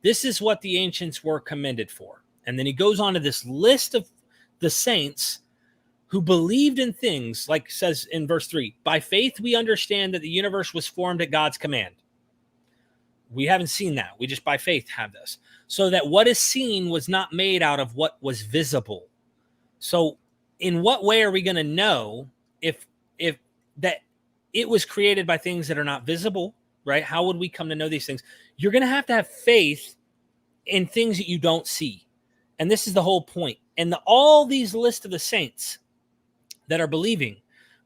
This is what the ancients were commended for. And then he goes on to this list of the saints who believed in things, like says in verse 3, by faith we understand that the universe was formed at God's command. We haven't seen that. We just by faith have this. So that what is seen was not made out of what was visible. So in what way are we going to know if that it was created by things that are not visible, right? How would we come to know these things? You're going to have faith in things that you don't see. And this is the whole point. And all these list of the saints that are believing,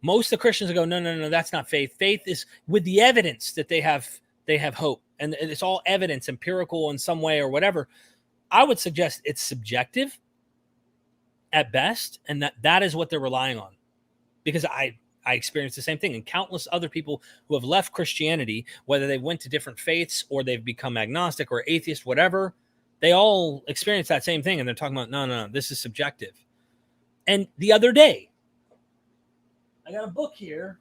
most of the Christians will go, no, that's not faith. Faith is with the evidence that they have hope. And it's all evidence, empirical in some way or whatever. I would suggest it's subjective at best. And that is what they're relying on. Because I experienced the same thing. And countless other people who have left Christianity, whether they went to different faiths or they've become agnostic or atheist, whatever, they all experience that same thing. And they're talking about, no, this is subjective. And the other day, I got a book here.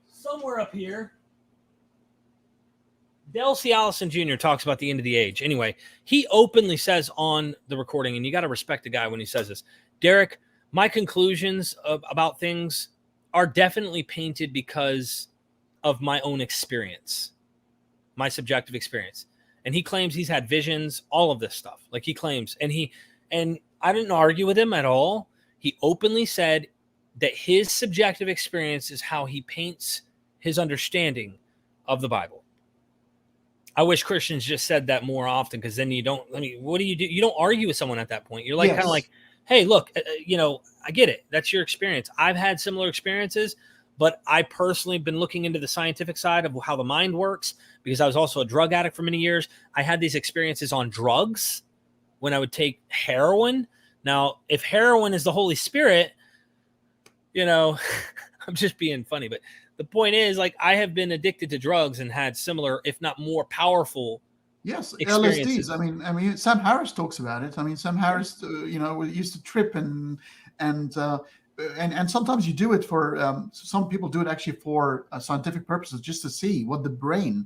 Somewhere up here. Dale C. Allison Jr. talks about the end of the age. Anyway, he openly says on the recording, and you got to respect the guy when he says this, Derek, my conclusions about things are definitely painted because of my own experience, my subjective experience. And he claims he's had visions, all of this stuff. Like he claims, and I didn't argue with him at all. He openly said that his subjective experience is how he paints his understanding of the Bible. I wish Christians just said that more often, because then what do? You don't argue with someone at that point. You're like, kind of like, hey, look, I get it. That's your experience. I've had similar experiences, but I personally have been looking into the scientific side of how the mind works, because I was also a drug addict for many years. I had these experiences on drugs when I would take heroin. Now, if heroin is the Holy Spirit, I'm just being funny, but the point is, like, I have been addicted to drugs and had similar, if not more powerful, experiences. LSDs. I mean, Sam Harris talks about it. I mean, Sam Harris, used to trip and sometimes you do it for. Some people do it actually for scientific purposes, just to see what the brain.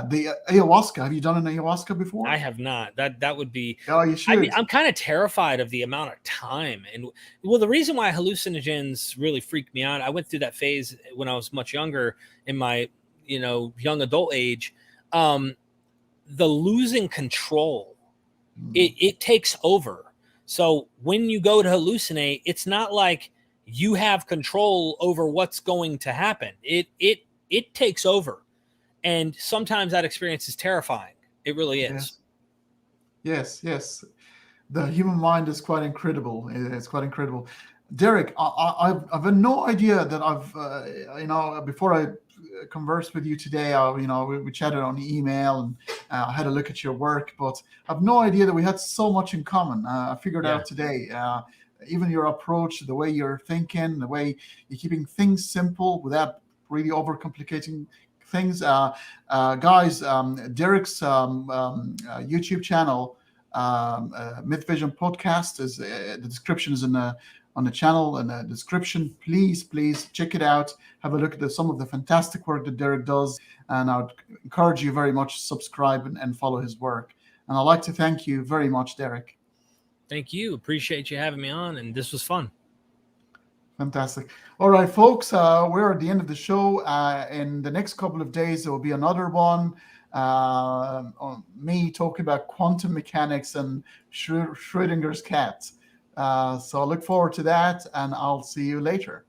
The ayahuasca. Have you done an ayahuasca before? I have not. That would be. Oh, you should. I'm kind of terrified of the amount of time, and the reason why hallucinogens really freaked me out. I went through that phase when I was much younger, in my young adult age. The losing control, it takes over. So when you go to hallucinate, it's not like you have control over what's going to happen. It takes over. And sometimes that experience is terrifying. It really is. Yes. The human mind is quite incredible. It's quite incredible. Derek, I've no idea that I've, before I conversed with you today. We chatted on email and had a look at your work, but I've no idea that we had so much in common. I figured out today, even your approach, the way you're thinking, the way you're keeping things simple without really overcomplicating things. Guys, Derek's YouTube channel, MythVision Podcast, is the description is on the channel and the description. Please check it out. Have a look at some of the fantastic work that Derek does, and I would encourage you very much to subscribe and follow his work. And I'd like to thank you very much, Derek. Thank you. Appreciate you having me on, and this was fun. Fantastic. All right, folks, we're at the end of the show. In the next couple of days, there will be another one on me talking about quantum mechanics and Schrodinger's cat. So I look forward to that, and I'll see you later.